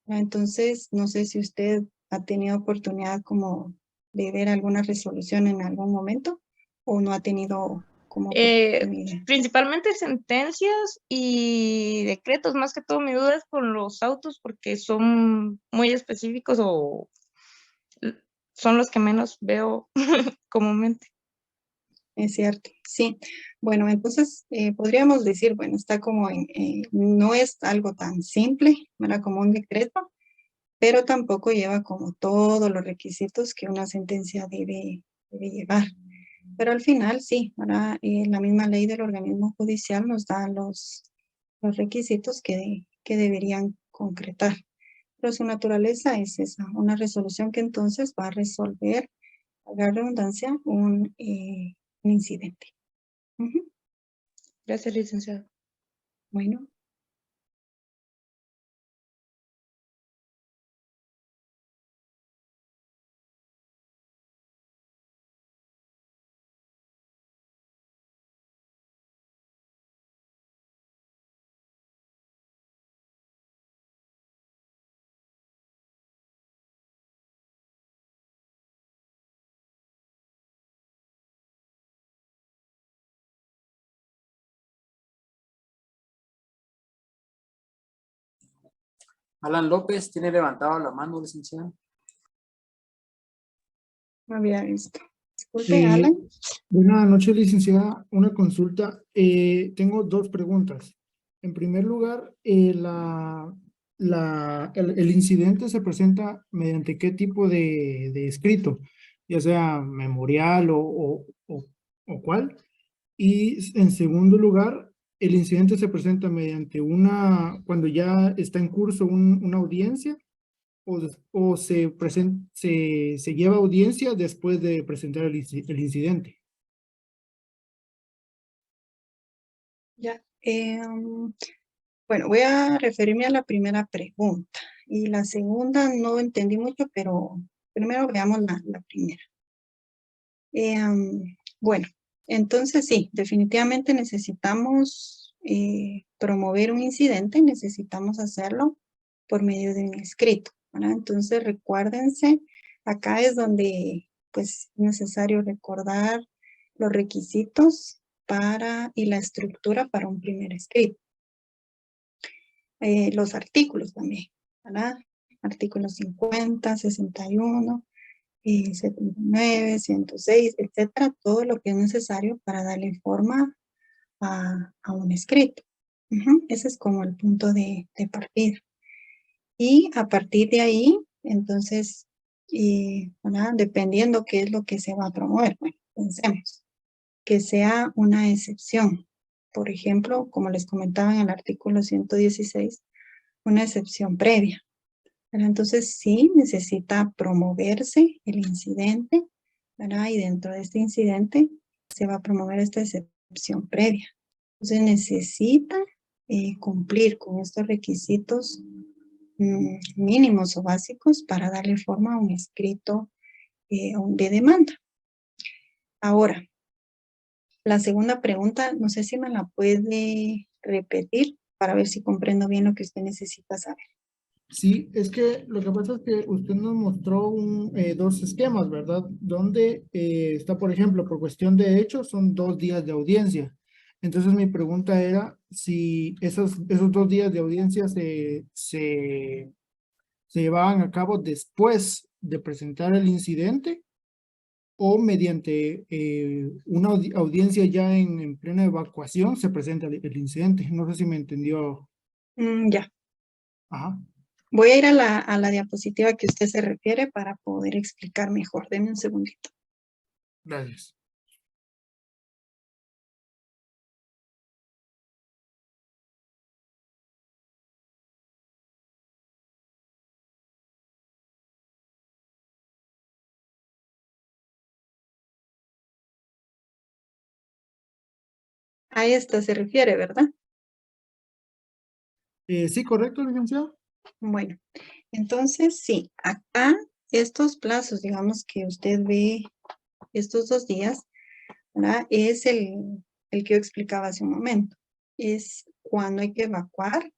Entonces, no sé si usted ha tenido oportunidad como de ver alguna resolución en algún momento o no ha tenido como oportunidad. Principalmente sentencias y decretos, más que todo mi duda es con los autos porque son muy específicos o son los que menos veo comúnmente. Es cierto, sí. Bueno, entonces podríamos decir, bueno, está como no es algo tan simple, ¿verdad? Como un decreto, pero tampoco lleva como todos los requisitos que una sentencia debe llevar. Pero al final sí, ¿verdad? La misma ley del organismo judicial nos da los requisitos que deberían concretar. Pero su naturaleza es esa, una resolución que entonces va a resolver, a la redundancia, un incidente. Ujú. Gracias, licenciado. Bueno. Alan López tiene levantado la mano, licenciado. No había visto. Disculpe, Alan. Buenas noches, licenciada. Una consulta. Tengo 2 preguntas. En primer lugar, el incidente se presenta mediante qué tipo de escrito, ya sea memorial o cuál. Y en segundo lugar, el incidente se presenta mediante cuando ya está en curso una audiencia o se lleva audiencia después de presentar el incidente. Ya. Bueno, voy a referirme a la primera pregunta. Y la segunda no entendí mucho, pero primero veamos la primera. Bueno, entonces sí, definitivamente necesitamos promover un incidente, necesitamos hacerlo por medio de un escrito, ¿verdad? Entonces recuérdense, acá es donde pues es necesario recordar los requisitos y la estructura para un primer escrito. Los artículos también, ¿verdad? Artículos 50, 61, 79, 106, etcétera, todo lo que es necesario para darle forma a un escrito. Ese es como el punto de partida. Y a partir de ahí, entonces, ¿verdad? Dependiendo qué es lo que se va a promover, bueno, pensemos que sea una excepción. Por ejemplo, como les comentaba en el artículo 116, una excepción previa. ¿Verdad? Entonces, sí necesita promoverse el incidente, ¿verdad? Y dentro de este incidente se va a promover esta excepción previa. Entonces, necesita cumplir con estos requisitos mínimos o básicos para darle forma a un escrito de demanda. Ahora, la segunda pregunta, no sé si me la puede repetir para ver si comprendo bien lo que usted necesita saber. Sí, es que lo que pasa es que usted nos mostró dos esquemas, ¿verdad? Donde está, por ejemplo, por cuestión de hechos, son 2 días de audiencia. Entonces mi pregunta era si esos 2 días de audiencia se llevaban a cabo después de presentar el incidente o mediante una audiencia ya en plena evacuación se presenta el incidente. No sé si me entendió. Ya. Ajá. Voy a ir a la diapositiva que usted se refiere para poder explicar mejor. Deme un segundito. Gracias. A esta se refiere, ¿verdad? Sí, correcto, licenciado. Bueno, entonces sí, acá estos plazos, digamos que usted ve estos 2 días, ¿verdad? Es el que yo explicaba hace un momento. Es cuando hay que evacuar,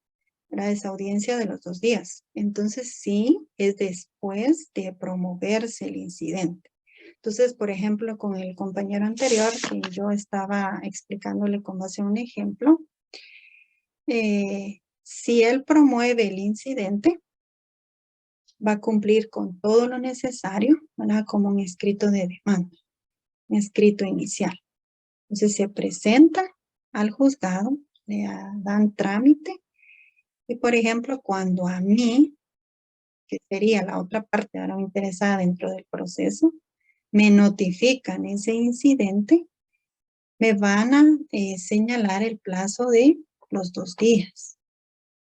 ¿verdad? Esa audiencia de los 2 días. Entonces sí, es después de promoverse el incidente. Entonces, por ejemplo, con el compañero anterior que yo estaba explicándole con base a un ejemplo, si él promueve el incidente, va a cumplir con todo lo necesario, ¿verdad? Como un escrito de demanda, un escrito inicial. Entonces se presenta al juzgado, le dan trámite y, por ejemplo, cuando a mí, que sería la otra parte ahora interesada dentro del proceso, me notifican ese incidente, me van a señalar el plazo de los 2 días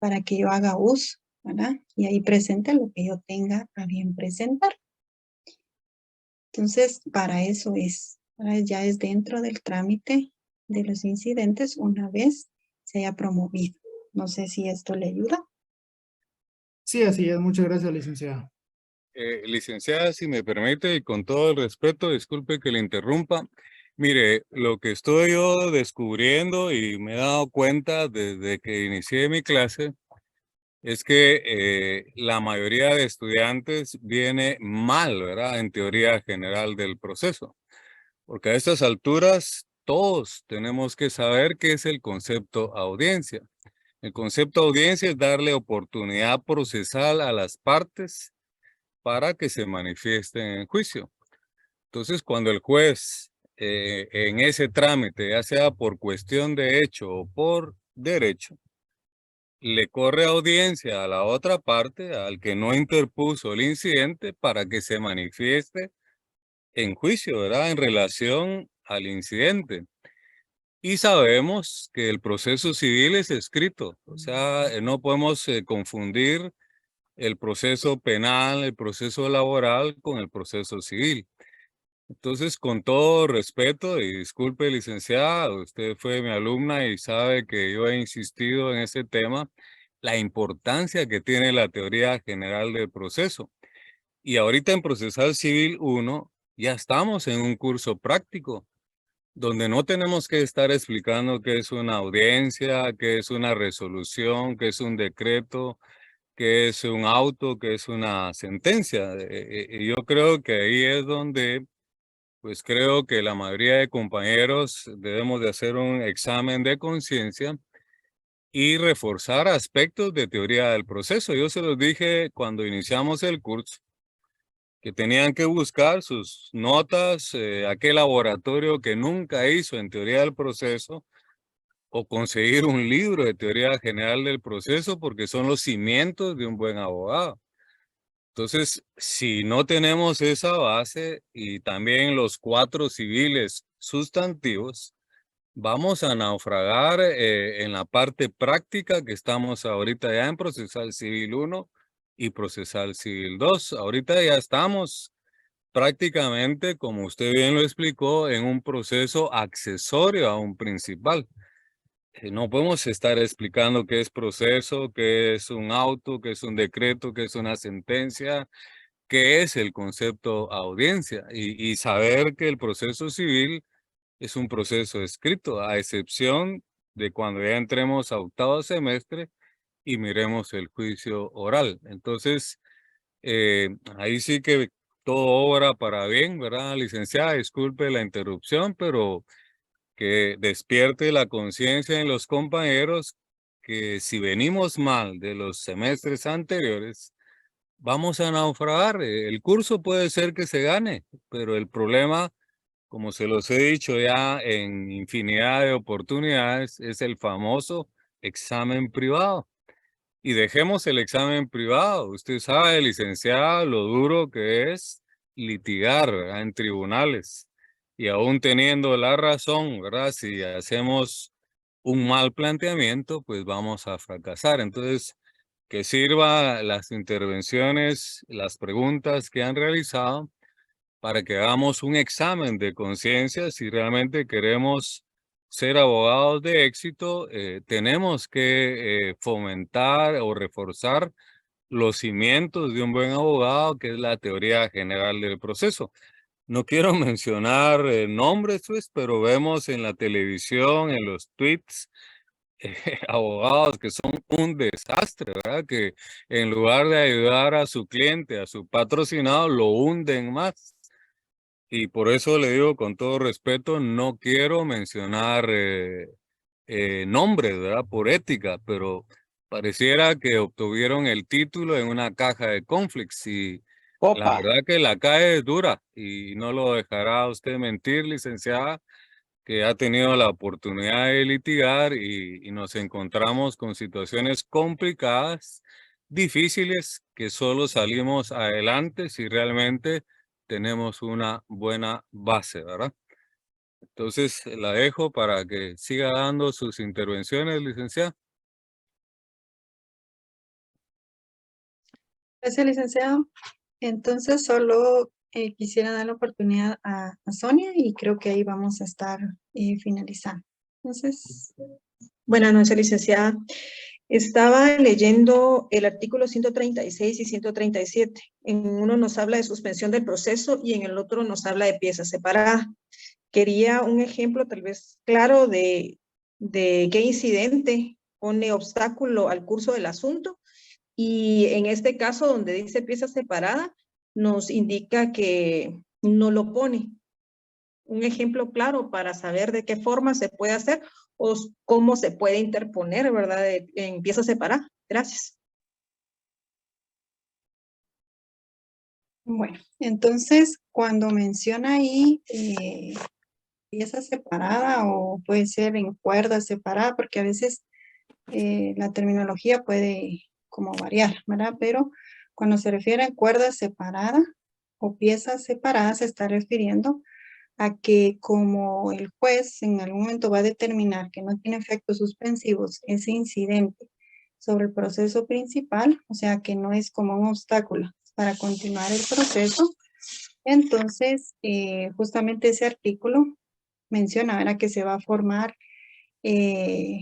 para que yo haga uso, ¿verdad? Y ahí presente lo que yo tenga a bien presentar. Entonces, para eso es, ¿verdad? Ya es dentro del trámite de los incidentes una vez se haya promovido. No sé si esto le ayuda. Sí, así es. Muchas gracias, licenciado. Licenciada, si me permite, y con todo el respeto, disculpe que le interrumpa. Mire, lo que estoy yo descubriendo y me he dado cuenta desde que inicié mi clase es que la mayoría de estudiantes viene mal, ¿verdad? En teoría general del proceso. Porque a estas alturas todos tenemos que saber qué es el concepto audiencia. El concepto audiencia es darle oportunidad procesal a las partes para que se manifiesten en juicio. Entonces, cuando el juez en ese trámite, ya sea por cuestión de hecho o por derecho, le corre audiencia a la otra parte, al que no interpuso el incidente, para que se manifieste en juicio, ¿verdad? En relación al incidente. Y sabemos que el proceso civil es escrito, o sea, no podemos confundir el proceso penal, el proceso laboral con el proceso civil. Entonces, con todo respeto y disculpe, licenciada, usted fue mi alumna y sabe que yo he insistido en ese tema, la importancia que tiene la teoría general del proceso. Y ahorita en Procesal Civil 1 ya estamos en un curso práctico, donde no tenemos que estar explicando qué es una audiencia, qué es una resolución, qué es un decreto, qué es un auto, qué es una sentencia. Y yo creo que ahí es donde, pues creo que la mayoría de compañeros debemos de hacer un examen de conciencia y reforzar aspectos de teoría del proceso. Yo se los dije cuando iniciamos el curso, que tenían que buscar sus notas, aquel laboratorio que nunca hizo en teoría del proceso, o conseguir un libro de teoría general del proceso, porque son los cimientos de un buen abogado. Entonces, si no tenemos esa base y también los 4 civiles sustantivos, vamos a naufragar en la parte práctica que estamos ahorita ya en procesal civil 1 y procesal civil 2. Ahorita ya estamos prácticamente, como usted bien lo explicó, en un proceso accesorio a un principal. No podemos estar explicando qué es proceso, qué es un auto, qué es un decreto, qué es una sentencia, qué es el concepto audiencia y saber que el proceso civil es un proceso escrito, a excepción de cuando ya entremos a 8º semestre y miremos el juicio oral. Entonces, ahí sí que todo obra para bien, ¿verdad, licenciada? Disculpe la interrupción, pero que despierte la conciencia en los compañeros que si venimos mal de los semestres anteriores, vamos a naufragar. El curso puede ser que se gane, pero el problema, como se los he dicho ya en infinidad de oportunidades, es el famoso examen privado. Y dejemos el examen privado. Usted sabe, licenciada, lo duro que es litigar, ¿verdad?, en tribunales. Y aún teniendo la razón, ¿verdad? Si hacemos un mal planteamiento, pues vamos a fracasar. Entonces, que sirva las intervenciones, las preguntas que han realizado para que hagamos un examen de conciencia si realmente queremos ser abogados de éxito. Tenemos que fomentar o reforzar los cimientos de un buen abogado, que es la teoría general del proceso. No quiero mencionar nombres, pues, pero vemos en la televisión, en los tweets, abogados que son un desastre, ¿verdad? Que en lugar de ayudar a su cliente, a su patrocinado, lo hunden más. Y por eso le digo con todo respeto, no quiero mencionar nombres, ¿verdad? Por ética, pero pareciera que obtuvieron el título en una caja de cornflakes y la Copa. verdad que la caja es dura y no lo dejará usted mentir, licenciada, que ha tenido la oportunidad de litigar y nos encontramos con situaciones complicadas, difíciles, que solo salimos adelante si realmente tenemos una buena base, ¿verdad? Entonces, la dejo para que siga dando sus intervenciones, licenciada. Gracias, licenciado. Entonces, solo quisiera dar la oportunidad a Sonia y creo que ahí vamos a estar finalizando. Entonces, Buenas noches, licenciada. Estaba leyendo el artículo 136 y 137. En uno nos habla de suspensión del proceso y en el otro nos habla de pieza separada. Quería un ejemplo tal vez claro de qué incidente pone obstáculo al curso del asunto. Y en este caso, donde dice pieza separada, nos indica que no lo pone. Un ejemplo claro para saber de qué forma se puede hacer o cómo se puede interponer, ¿verdad? En pieza separada. Gracias. bueno, entonces cuando menciona ahí pieza separada o puede ser en cuerda separada, porque a veces la terminología puede como variar, ¿verdad? Pero cuando se refiere a cuerda separada o pieza separada se está refiriendo a que como el juez en algún momento va a determinar que no tiene efectos suspensivos ese incidente sobre el proceso principal, o sea que no es como un obstáculo para continuar el proceso, entonces justamente ese artículo menciona, ¿verdad?, que se va a formar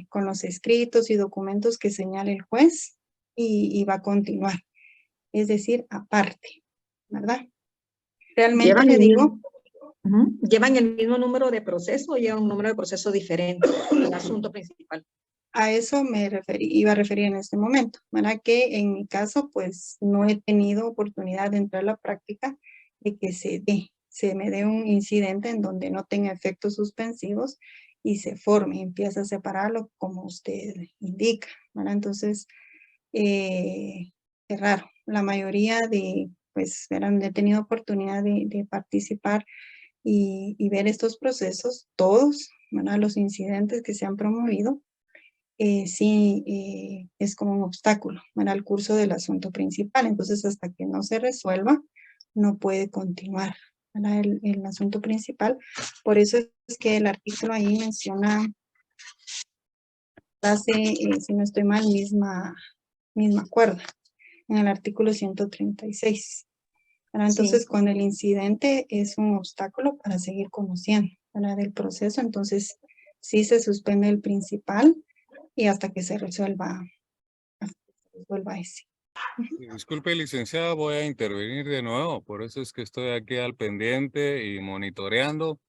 con los escritos y documentos que señale el juez y va a continuar, es decir, aparte, ¿verdad? Realmente le digo... ¿Llevan el mismo número de proceso o llevan un número de proceso diferente en el asunto principal? a eso iba a referir en este momento, ¿verdad? Que en mi caso, pues no he tenido oportunidad de entrar a la práctica de que se me dé un incidente en donde no tenga efectos suspensivos y se forme, empieza a separarlo como usted indica, ¿verdad? Entonces, es raro. La mayoría pues, he tenido oportunidad de participar y ver estos procesos, todos, ¿verdad? Los incidentes que se han promovido, sí es como un obstáculo para el curso del asunto principal. Entonces, hasta que no se resuelva, no puede continuar el asunto principal. Por eso es que el artículo ahí menciona, si no estoy mal, misma cuerda, en el artículo 136. Entonces, Sí. cuando el incidente es un obstáculo para seguir conociendo del proceso, entonces sí se suspende el principal y hasta que se resuelva ese. Disculpe, licenciada, voy a intervenir de nuevo, por eso es que estoy aquí al pendiente y monitoreando.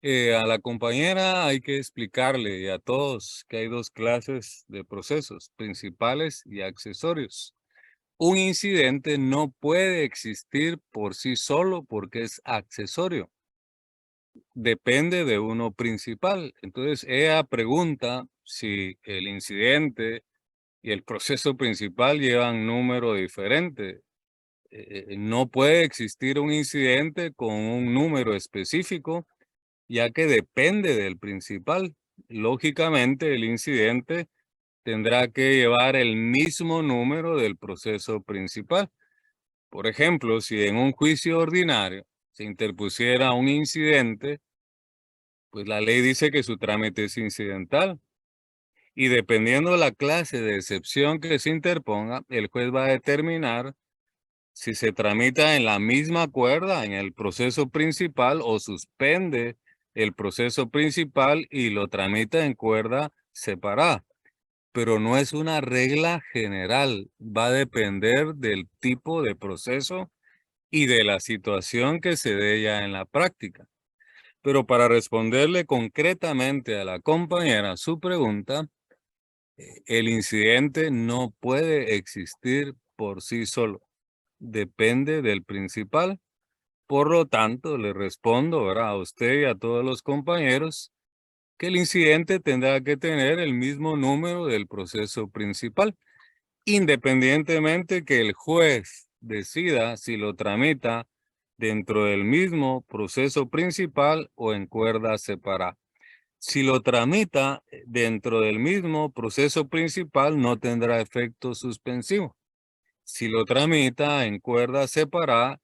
A la compañera hay que explicarle y a todos que hay dos clases de procesos, principales y accesorios. Un incidente no puede existir por sí solo porque es accesorio. Depende de uno principal. Entonces, ella pregunta si el incidente y el proceso principal llevan número diferente. No puede existir un incidente con un número específico, ya que depende del principal. Lógicamente, el incidente tendrá que llevar el mismo número del proceso principal. Por ejemplo, si en un juicio ordinario se interpusiera un incidente, pues la ley dice que su trámite es incidental. Y dependiendo de la clase de excepción que se interponga, el juez va a determinar si se tramita en la misma cuerda en el proceso principal o suspende el proceso principal y lo tramita en cuerda separada. Pero no es una regla general, va a depender del tipo de proceso y de la situación que se dé ya en la práctica. Pero para responderle concretamente a la compañera su pregunta, el incidente no puede existir por sí solo. Depende del principal. Por lo tanto, le respondo, ¿verdad?, a usted y a todos los compañeros que el incidente tendrá que tener el mismo número del proceso principal, independientemente que el juez decida si lo tramita dentro del mismo proceso principal o en cuerda separada. Si lo tramita dentro del mismo proceso principal, no tendrá efecto suspensivo. Si lo tramita en cuerda separada,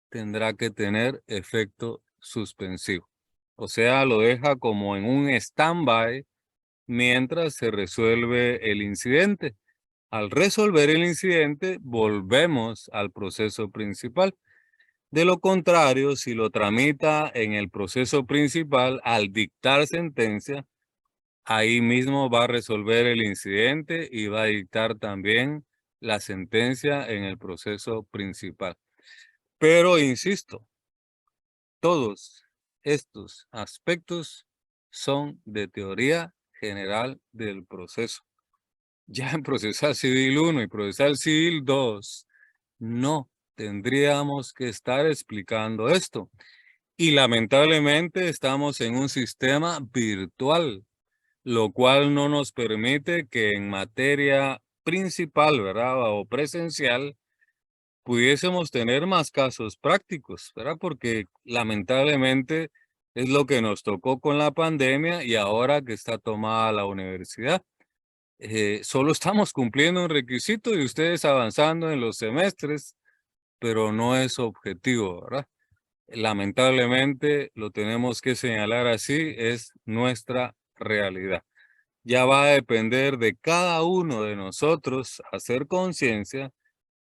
tendrá que tener efecto suspensivo. O sea, lo deja como en un stand-by mientras se resuelve el incidente. Al resolver el incidente, volvemos al proceso principal. De lo contrario, si lo tramita en el proceso principal, al dictar sentencia, ahí mismo va a resolver el incidente y va a dictar también la sentencia en el proceso principal. Pero insisto, todos estos aspectos son de teoría general del proceso. Ya en procesal civil 1 y procesal civil 2, no tendríamos que estar explicando esto. Y lamentablemente estamos en un sistema virtual, lo cual no nos permite que en materia principal, ¿verdad?, o presencial, pudiésemos tener más casos prácticos, ¿verdad? Porque lamentablemente es lo que nos tocó con la pandemia y ahora que está tomada la universidad. Solo estamos cumpliendo un requisito y ustedes avanzando en los semestres, pero no es objetivo, ¿verdad? Lamentablemente lo tenemos que señalar así, es nuestra realidad. Ya va a depender de cada uno de nosotros hacer conciencia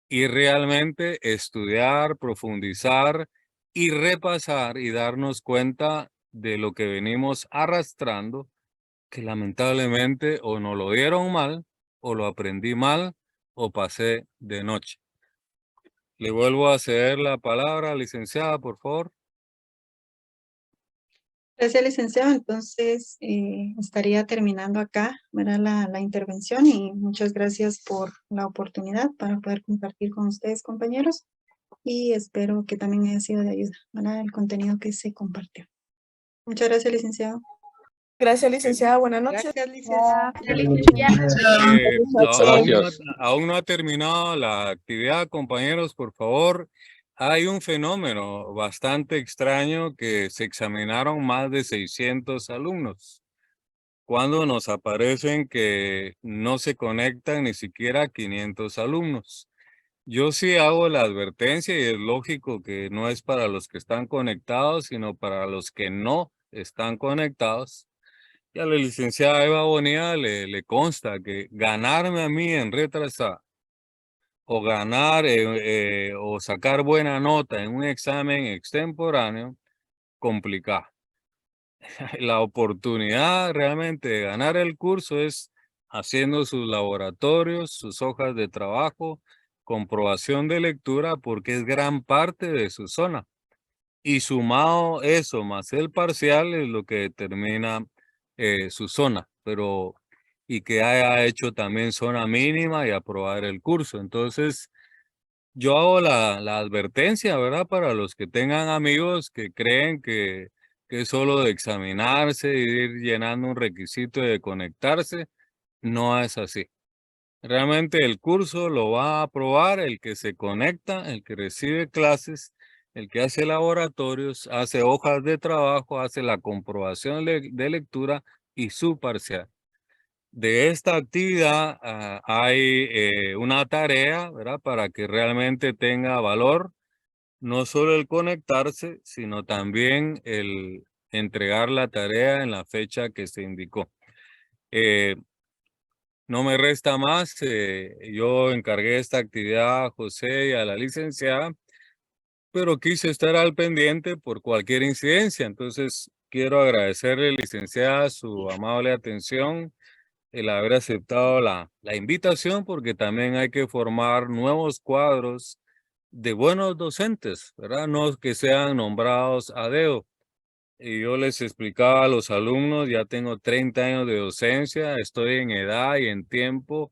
y realmente estudiar, profundizar y repasar y darnos cuenta de lo que venimos arrastrando, que lamentablemente o no lo dieron mal, o lo aprendí mal, o pasé de noche. Le vuelvo a ceder la palabra, licenciada, por favor. Gracias, licenciado. Entonces, estaría terminando acá, ¿verdad? La intervención y muchas gracias por la oportunidad para poder compartir con ustedes, compañeros. Y espero que también haya sido de ayuda, ¿verdad? El contenido que se compartió. Muchas gracias, licenciado. Gracias, licenciada. Buenas noches. Gracias, licenciado. Aún no ha terminado la actividad, compañeros, por favor. Hay un fenómeno bastante extraño que se examinaron más de 600 alumnos. Cuando nos aparecen que no se conectan ni siquiera 500 alumnos. Yo sí hago la advertencia y es lógico que no es para los que están conectados, sino para los que no están conectados. Y a la licenciada Eva Bonilla le consta que ganarme a mí en retrasar o ganar o sacar buena nota en un examen extemporáneo, complicado. La oportunidad realmente de ganar el curso es haciendo sus laboratorios, sus hojas de trabajo, comprobación de lectura, porque es gran parte de su zona. Y sumado eso más el parcial es lo que determina su zona, pero y que haya hecho también zona mínima y aprobar el curso. Entonces, yo hago la advertencia, ¿verdad? Para los que tengan amigos que creen que es solo de examinarse y ir llenando un requisito de conectarse, no es así. Realmente el curso lo va a aprobar el que se conecta, el que recibe clases, el que hace laboratorios, hace hojas de trabajo, hace la comprobación de lectura y su parcial. De esta actividad hay una tarea, ¿verdad? Para que realmente tenga valor, no solo el conectarse, sino también el entregar la tarea en la fecha que se indicó. No me resta más. Yo encargué esta actividad a José y a la licenciada, pero quise estar al pendiente por cualquier incidencia. Entonces, quiero agradecerle, licenciada, su amable atención, el haber aceptado la invitación, porque también hay que formar nuevos cuadros de buenos docentes, ¿verdad? No que sean nombrados a dedo. Y yo les explicaba a los alumnos, ya tengo 30 años de docencia, estoy en edad y en tiempo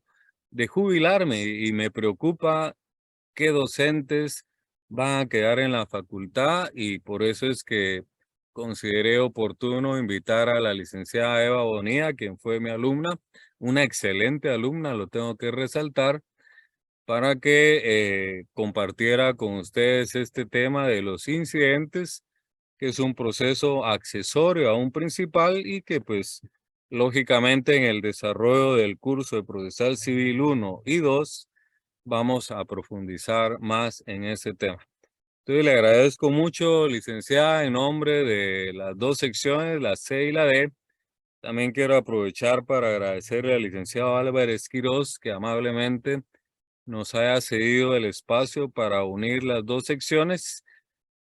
de jubilarme y me preocupa qué docentes van a quedar en la facultad y por eso es que consideré oportuno invitar a la licenciada Eva Bonilla, quien fue mi alumna, una excelente alumna, lo tengo que resaltar, para que compartiera con ustedes este tema de los incidentes, que es un proceso accesorio a un principal y que pues lógicamente en el desarrollo del curso de Procesal Civil 1 y 2 vamos a profundizar más en ese tema. Entonces le agradezco mucho, licenciada, en nombre de las dos secciones, la C y la D. También quiero aprovechar para agradecerle al licenciado Álvarez Quirós que amablemente nos haya cedido el espacio para unir las dos secciones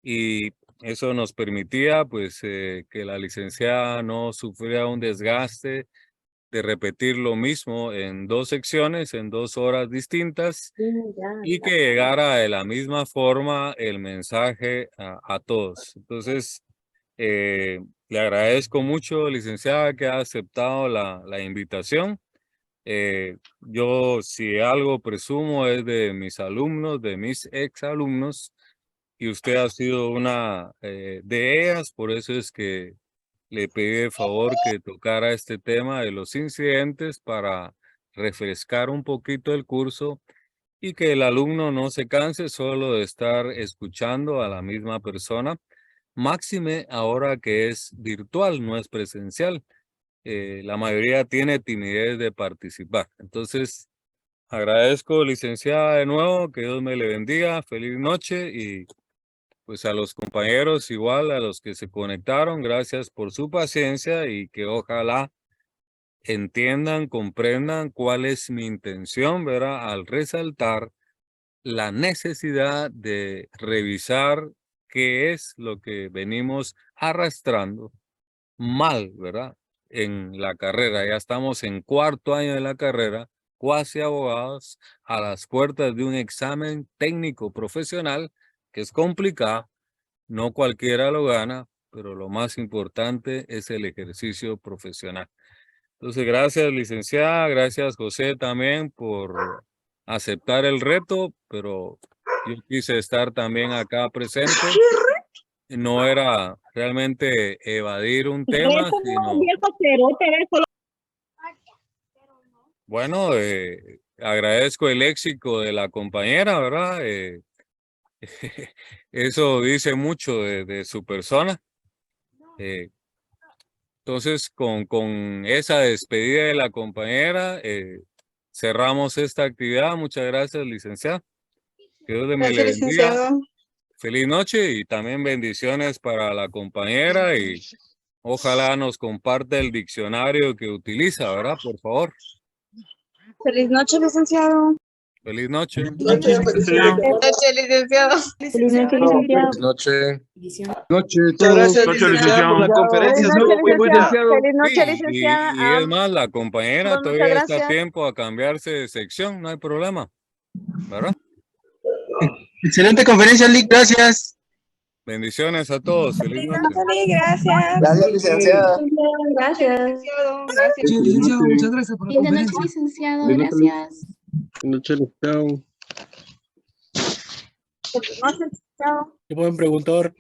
y eso nos permitía pues que la licenciada no sufriera un desgaste de repetir lo mismo en dos secciones, en 2 horas distintas y que llegara de la misma forma el mensaje a todos. Entonces, le agradezco mucho, licenciada, que ha aceptado la invitación. Yo si algo presumo es de mis alumnos, de mis exalumnos, y usted ha sido una de ellas, por eso es que le pedí de favor que tocara este tema de los incidentes para refrescar un poquito el curso y que el alumno no se canse solo de estar escuchando a la misma persona, máxime ahora que es virtual, no es presencial. La mayoría tiene timidez de participar. Entonces, agradezco, licenciada, de nuevo, que Dios me le bendiga, feliz noche y pues a los compañeros igual, a los que se conectaron, gracias por su paciencia y que ojalá entiendan, comprendan cuál es mi intención, ¿verdad? Al resaltar la necesidad de revisar qué es lo que venimos arrastrando mal, ¿verdad? En la carrera, ya estamos en 4º año de la carrera, cuasi abogados, a las puertas de un examen técnico profesional que es complicado, no cualquiera lo gana, pero lo más importante es el ejercicio profesional. Entonces, gracias, licenciada, gracias, José, también por aceptar el reto, pero yo quise estar también acá presente. No era realmente evadir un tema, sino... Bueno, agradezco el léxico de la compañera, ¿verdad? Eso dice mucho de su persona. Entonces, con esa despedida de la compañera, cerramos esta actividad. Muchas gracias, licenciada. Que Dios le Gracias, bendiga. licenciado. Feliz noche y también bendiciones para la compañera y ojalá nos comparte el diccionario que utiliza, ¿verdad? Por favor. Feliz noche, licenciado. Feliz noche. Noche, licenciado. Licenciado. Feliz noche, licenciado. Noche. Muchas gracias, licenciada, por la conferencia. Feliz noche, Muy buena. licenciado. Feliz noche, Sí, licenciada. y es más, la compañera muchas todavía está a gracias. tiempo a cambiarse de sección, no hay problema, ¿verdad? Excelente conferencia, Lick. Gracias. Bendiciones a todos. Feliz noche. Gracias. Gracias, licenciada. Gracias. Sí, licenciado, muchas gracias por la Buenas noches, conferencia. licenciado. Gracias. Noche, licenciado. Feliz noche, licenciado. Qué buen preguntor.